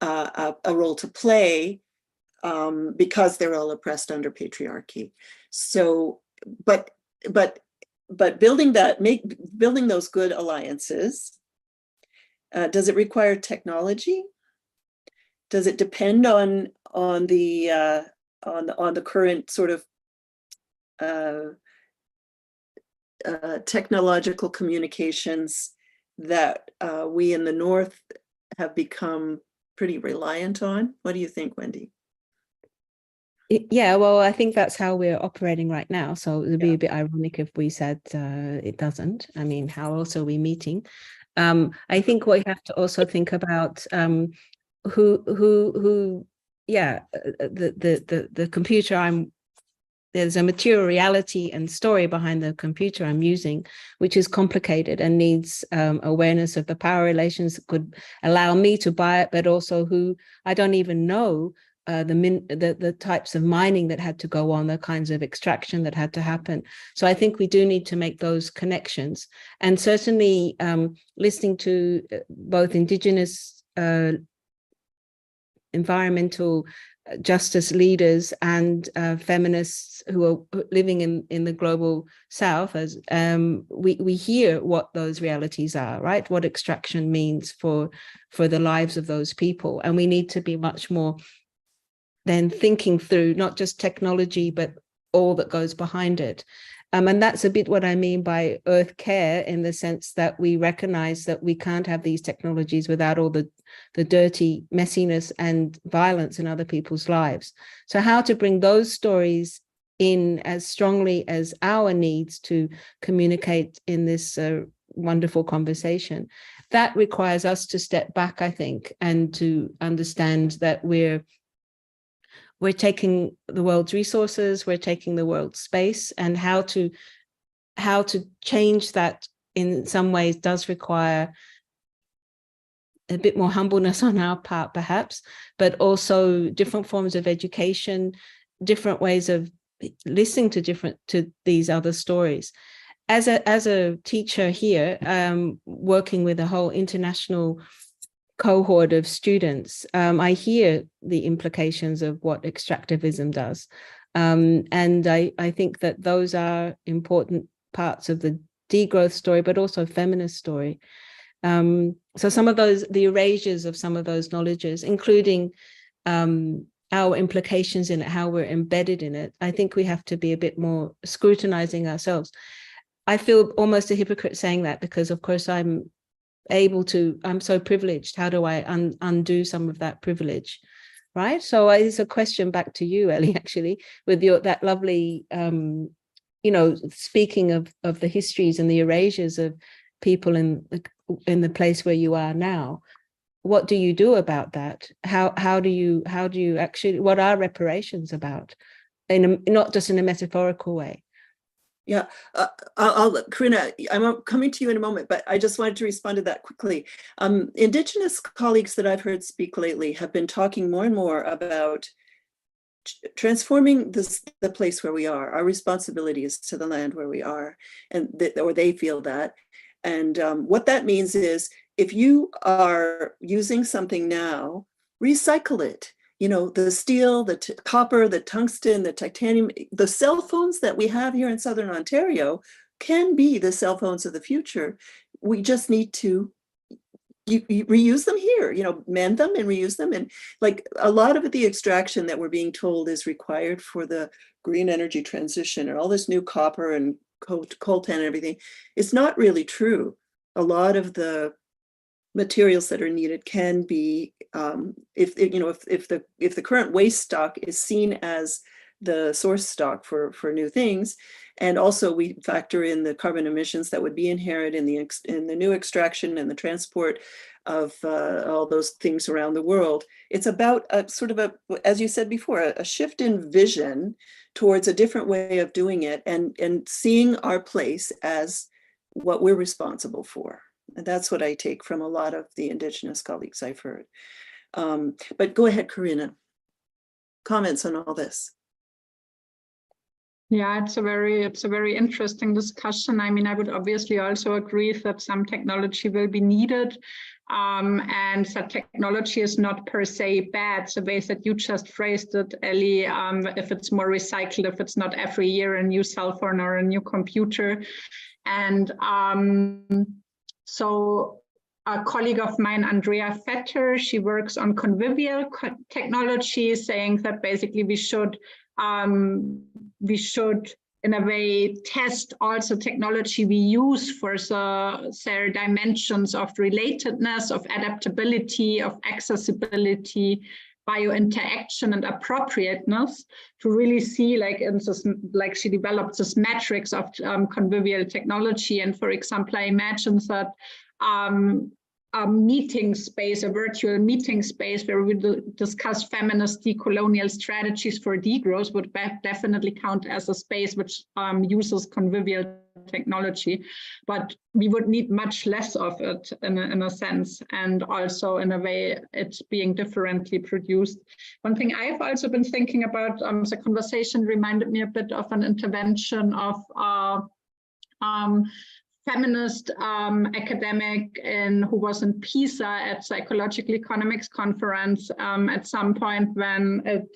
S2: a role to play because they're all oppressed under patriarchy. So, but building those good alliances, does it require technology? Does it depend on the current sort of technological communications that we in the North have become pretty reliant on? What do you think, Wendy?
S4: Yeah, well, I think that's how we're operating right now. So it would be a bit ironic if we said it doesn't. I mean, how else are we meeting? I think we have to also think about the computer there's a material reality and story behind the computer I'm using, which is complicated and needs awareness of the power relations that could allow me to buy it, but also who I don't even know, the types of mining that had to go on, the kinds of extraction that had to happen. So I think we do need to make those connections. And certainly listening to both Indigenous environmental justice leaders and feminists who are living in the global South, as we hear what those realities are, right? What extraction means for the lives of those people. And we need to be much more then thinking through not just technology, but all that goes behind it. And that's a bit what I mean by earth care, in the sense that we recognize that we can't have these technologies without all the dirty messiness and violence in other people's lives. So how to bring those stories in as strongly as our needs to communicate in this wonderful conversation, that requires us to step back, I think, and to understand that we're taking the world's resources, we're taking the world's space, and how to change that in some ways does require a bit more humbleness on our part, perhaps, but also different forms of education, different ways of listening to these other stories. As a teacher here, working with a whole international cohort of students, I hear the implications of what extractivism does. And I think that those are important parts of the degrowth story, but also feminist story. So some of the erasures of some of those knowledges, including our implications in it, how we're embedded in it, I think we have to be a bit more scrutinizing ourselves. I feel almost a hypocrite saying that, because of course I'm so privileged. How do I undo some of that privilege, right? So it's a question back to you, Ellie, actually, with that lovely, speaking of the histories and the erasures of people in the place where you are now. What do you do about that? How do you actually, what are reparations about? Not just in a metaphorical way.
S2: Yeah, Corinna, I'm coming to you in a moment, but I just wanted to respond to that quickly. Indigenous colleagues that I've heard speak lately have been talking more and more about transforming the place where we are. Our responsibility is to the land where we are, or they feel that. And what that means is, if you are using something now, recycle it. The steel, the copper, the tungsten, the titanium, the cell phones that we have here in Southern Ontario can be the cell phones of the future. We just need to you reuse them here, mend them and reuse them. And like a lot of the extraction that we're being told is required for the green energy transition and all this new copper and coltan and everything, it's not really true. A lot of the materials that are needed can be, if the current waste stock is seen as the source stock for new things, and also we factor in the carbon emissions that would be inherent in the new extraction and the transport of all those things around the world. It's about a sort of as you said before, a shift in vision towards a different way of doing it, and seeing our place as what we're responsible for. And that's what I take from a lot of the Indigenous colleagues I've heard. But go ahead, Corinna. Comments on all this?
S3: Yeah, it's a very interesting discussion. I mean, I would obviously also agree that some technology will be needed, and that technology is not per se bad. The way that you just phrased it, Ellie, if it's more recycled, if it's not every year a new cell phone or a new computer. And so a colleague of mine, Andrea Vetter, she works on convivial technology, saying that basically we should in a way test also technology we use for their dimensions of relatedness, of adaptability, of accessibility, biointeraction and appropriateness, to really see like she developed this metrics of convivial technology. And for example, I imagine that a meeting space, a virtual meeting space where we discuss feminist decolonial strategies for degrowth would definitely count as a space which uses convivial technology, but we would need much less of it in a sense, and also in a way it's being differently produced. One thing I've also been thinking about, the conversation reminded me a bit of an intervention of feminist academic who was in Pisa at the Ecological Economics Conference at some point, when it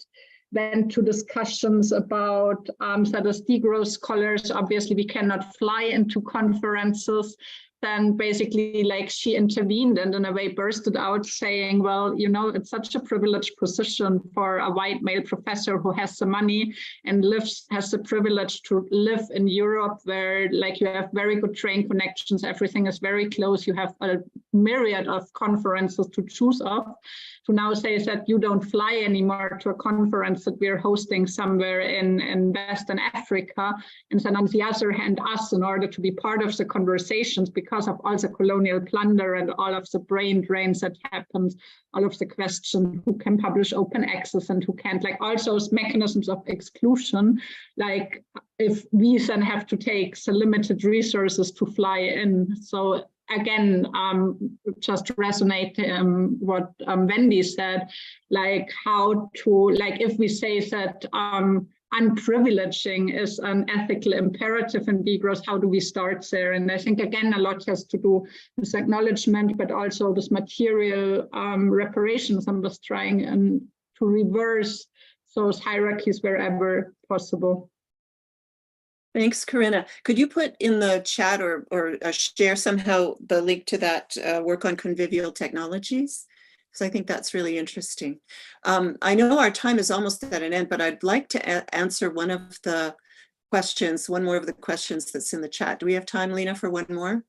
S3: went to discussions about that as degrowth scholars, obviously we cannot fly into conferences. Then basically like she intervened and in a way bursted out saying, well, it's such a privileged position for a white male professor who has the money and has the privilege to live in Europe, where like you have very good train connections, everything is very close, you have a myriad of conferences to choose of, to now say that you don't fly anymore to a conference that we're hosting somewhere in Western Africa. And then on the other hand, us, in order to be part of the conversations, because of all the colonial plunder and all of the brain drains that happens, all of the question, who can publish open access and who can't, like all those mechanisms of exclusion, like if we then have to take the limited resources to fly in. So again, just to resonate what Wendy said, like how to, like if we say that unprivileging is an ethical imperative in degrowth, how do we start there? And I think, again, a lot has to do with acknowledgement, but also this material reparations and was trying to reverse those hierarchies wherever possible.
S2: Thanks, Corinna. Could you put in the chat or share somehow the link to that work on convivial technologies? Because I think that's really interesting. I know our time is almost at an end, but I'd like to answer one of the questions, one more of the questions that's in the chat. Do we have time, Lena, for one more?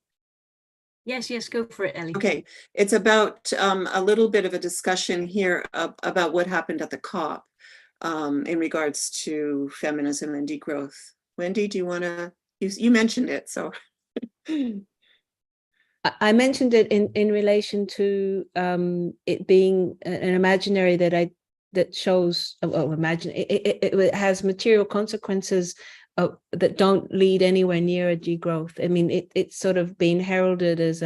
S1: Yes, go for it, Ellie.
S2: Okay, it's about a little bit of a discussion here about what happened at the COP in regards to feminism and degrowth. Wendy, do you want to, you mentioned it, so.
S4: I mentioned it in relation to it being an imaginary that shows, imagine it has material consequences that don't lead anywhere near a degrowth. I mean, it's sort of been heralded as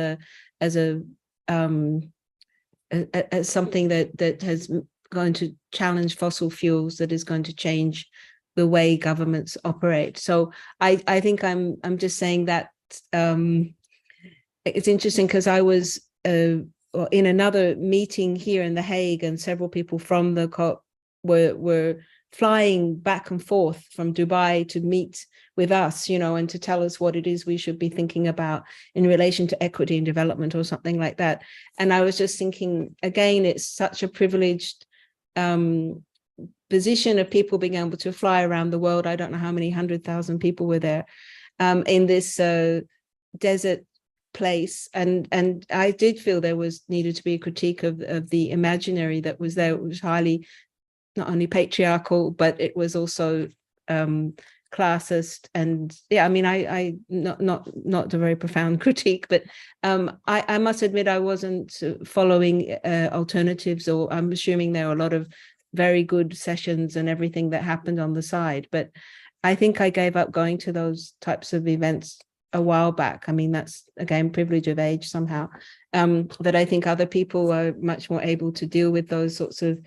S4: something that has going to challenge fossil fuels, that is going to change the way governments operate. So I think I'm just saying that it's interesting because I was in another meeting here in The Hague, and several people from the COP were flying back and forth from Dubai to meet with us, and to tell us what it is we should be thinking about in relation to equity and development or something like that. And I was just thinking, again, it's such a privileged position of people being able to fly around the world. I don't know how many 100,000 people were there in this desert place, and I did feel there needed to be a critique of the imaginary that was there. It was highly not only patriarchal, but it was also classist. And yeah, I mean, I not a very profound critique, but I must admit I wasn't following alternatives, or I'm assuming there are a lot of very good sessions and everything that happened on the side, but I think I gave up going to those types of events a while back. I mean, that's again privilege of age somehow, that I think other people are much more able to deal with those sorts of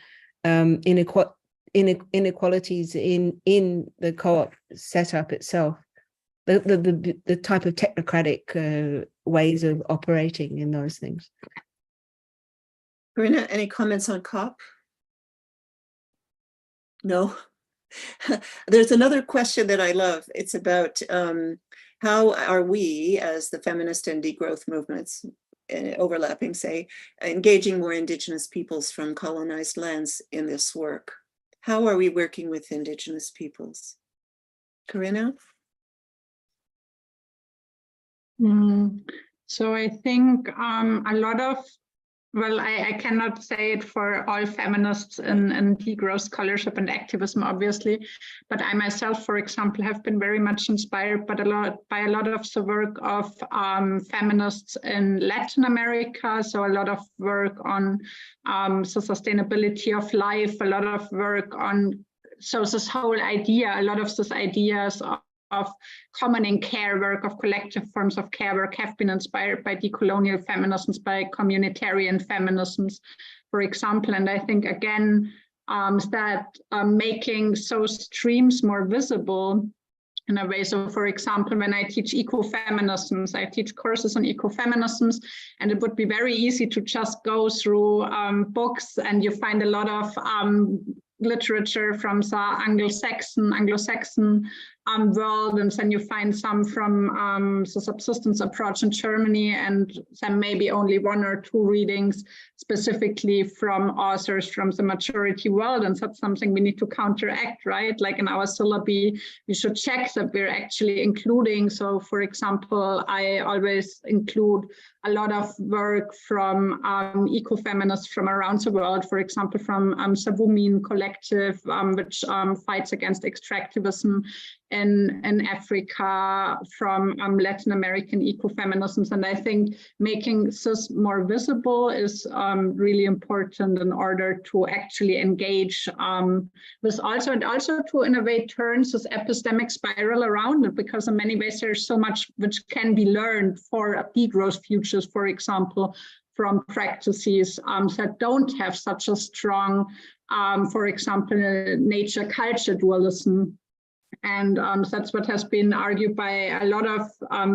S4: inequalities in the co-op setup itself, the type of technocratic ways of operating in those things.
S2: Corinna, any comments on COP? No. There's another question that I love. It's about how are we, as the feminist and degrowth movements, overlapping, say, engaging more Indigenous peoples from colonized lands in this work? How are we working with Indigenous peoples? Corinna?
S3: So I think a lot of, well, I cannot say it for all feminists in degrowth scholarship and activism, obviously, but I myself, for example, have been very much inspired by a lot of the work of feminists in Latin America. So a lot of work on the sustainability of life, a lot of work on, so this whole idea, a lot of these ideas of common in care work, of collective forms of care work, have been inspired by decolonial feminisms, by communitarian feminisms, for example. And I think, again, that making those streams more visible in a way. So, for example, when I teach ecofeminisms, I teach courses on ecofeminisms, and it would be very easy to just go through books, and you find a lot of literature from the Anglo-Saxon world, and then you find some from the subsistence approach in Germany, and then maybe only one or two readings specifically from authors from the majority world. And that's something we need to counteract, right? Like in our syllabi, we should check that we're actually including. So, for example, I always include a lot of work from ecofeminists from around the world, for example, from Savumin Collective, which fights against extractivism in Africa, from Latin American ecofeminisms. And I think making this more visible is really important in order to actually engage with also, and also to in a way turn this epistemic spiral around it, because in many ways there's so much which can be learned for degrowth futures, for example, from practices that don't have such a strong, for example, nature-culture dualism. And that's what has been argued by a lot of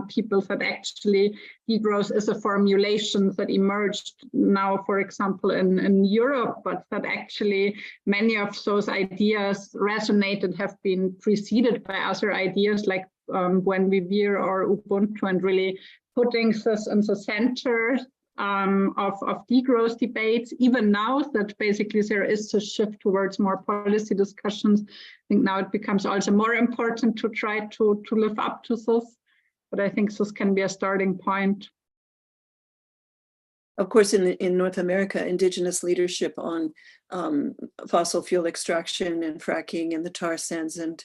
S3: people, that actually degrowth is a formulation that emerged now, for example, in Europe, but that actually many of those ideas resonated, have been preceded by other ideas like Wendy or Ubuntu, and really putting this in the center of degrowth debates. Even now that basically there is a shift towards more policy discussions, I think now it becomes also more important to try to live up to this. But I think this can be a starting point.
S2: Of course, in North America, Indigenous leadership on fossil fuel extraction and fracking and the tar sands and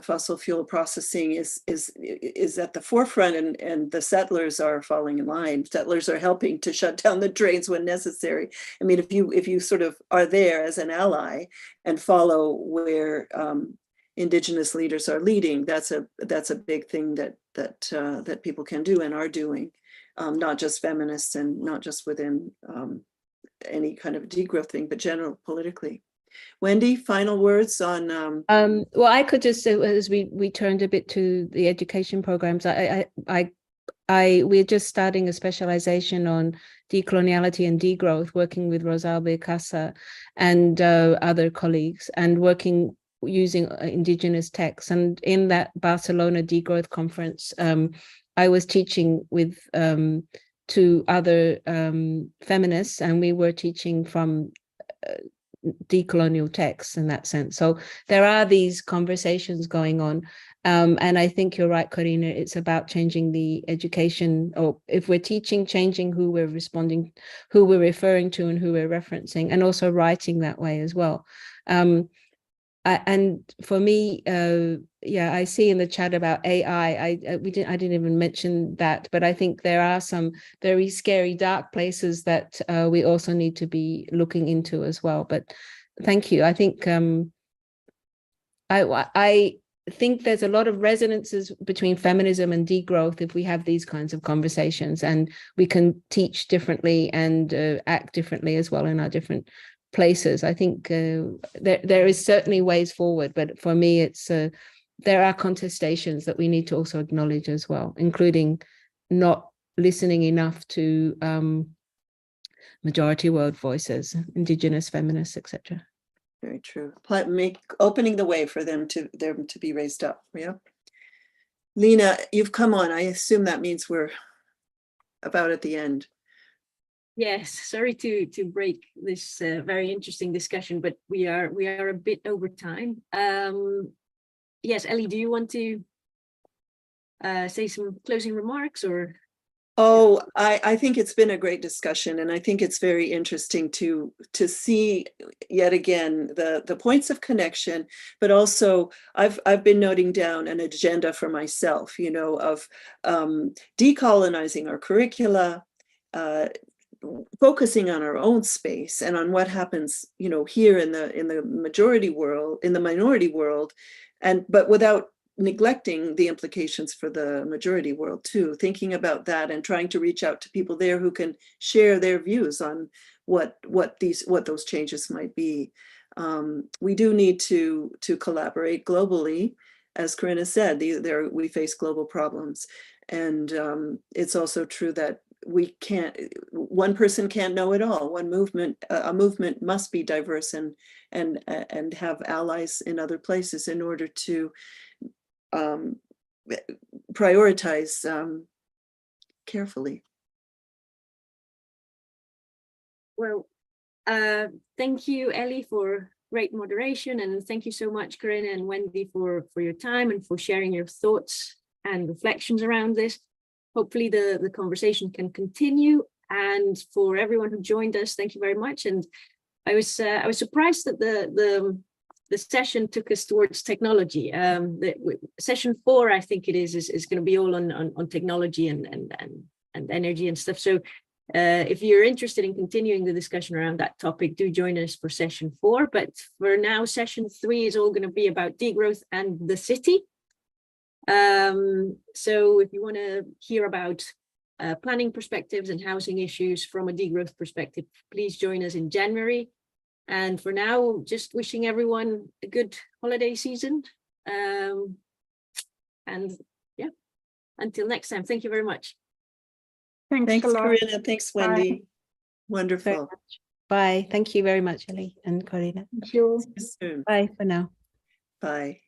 S2: fossil fuel processing is at the forefront, and the settlers are falling in line. Settlers are helping to shut down the drains when necessary. I mean, if you sort of are there as an ally and follow where Indigenous leaders are leading, that's a big thing that people can do and are doing. Not just feminists and not just within any kind of degrowth thing, but general politically. Wendy, final words on?
S4: Well, I could just say, as we turned a bit to the education programs, I we're just starting a specialization on decoloniality and degrowth, working with Rosalba Casa and other colleagues, and working using indigenous texts. And in that Barcelona Degrowth conference, I was teaching with 2 other feminists, and we were teaching from decolonial texts in that sense. So there are these conversations going on. And I think you're right, Corinna, it's about changing the education, or if we're teaching, changing who we're responding, who we're referring to and who we're referencing, and also writing that way as well. And for me, yeah, I see in the chat about AI, I didn't even mention that, but I think there are some very scary, dark places that we also need to be looking into as well. But thank you. I think I think there's a lot of resonances between feminism and degrowth if we have these kinds of conversations, and we can teach differently and act differently as well in our different places. I think there is certainly ways forward, but for me, it's there are contestations that we need to also acknowledge as well, including not listening enough to majority world voices, indigenous feminists, etc.
S2: Very true. Opening the way for them to be raised up. Yeah. Lena, you've come on. I assume that means we're about at the end.
S1: Yes, sorry to break this very interesting discussion, but we are a bit over time. Yes, Ellie, do you want to say some closing remarks, or?
S2: Oh, I think it's been a great discussion, and I think it's very interesting to see yet again the points of connection, but also I've been noting down an agenda for myself, you know, of decolonizing our curricula, focusing on our own space and on what happens, you know, here in the majority world, in the minority world, but without neglecting the implications for the majority world too, thinking about that and trying to reach out to people there who can share their views on what those changes might be. We do need to collaborate globally. As Corinna said, we face global problems. And it's also true that one person can't know it all. A movement must be diverse and have allies in other places in order to prioritize carefully.
S1: Well, thank you, Ellie, for great moderation, and thank you so much, Corinna and Wendy, for your time and for sharing your thoughts and reflections around this. Hopefully the conversation can continue, and for everyone who joined us, thank you very much. And I was surprised that the session took us towards technology. Session 4, I think it is going to be all on technology and energy and stuff. So if you're interested in continuing the discussion around that topic, do join us for session 4. But for now, session 3 is all going to be about degrowth and the city. So if you want to hear about planning perspectives and housing issues from a degrowth perspective, please join us in January. And for now, just wishing everyone a good holiday season. And yeah, until next time, thank you very much.
S2: Thanks, Corinna. Thanks, Wendy. Bye. Wonderful.
S4: Bye. Thank you very much, Ellie and Corinna.
S3: Thank you.
S2: See you soon.
S4: Bye for now.
S2: Bye.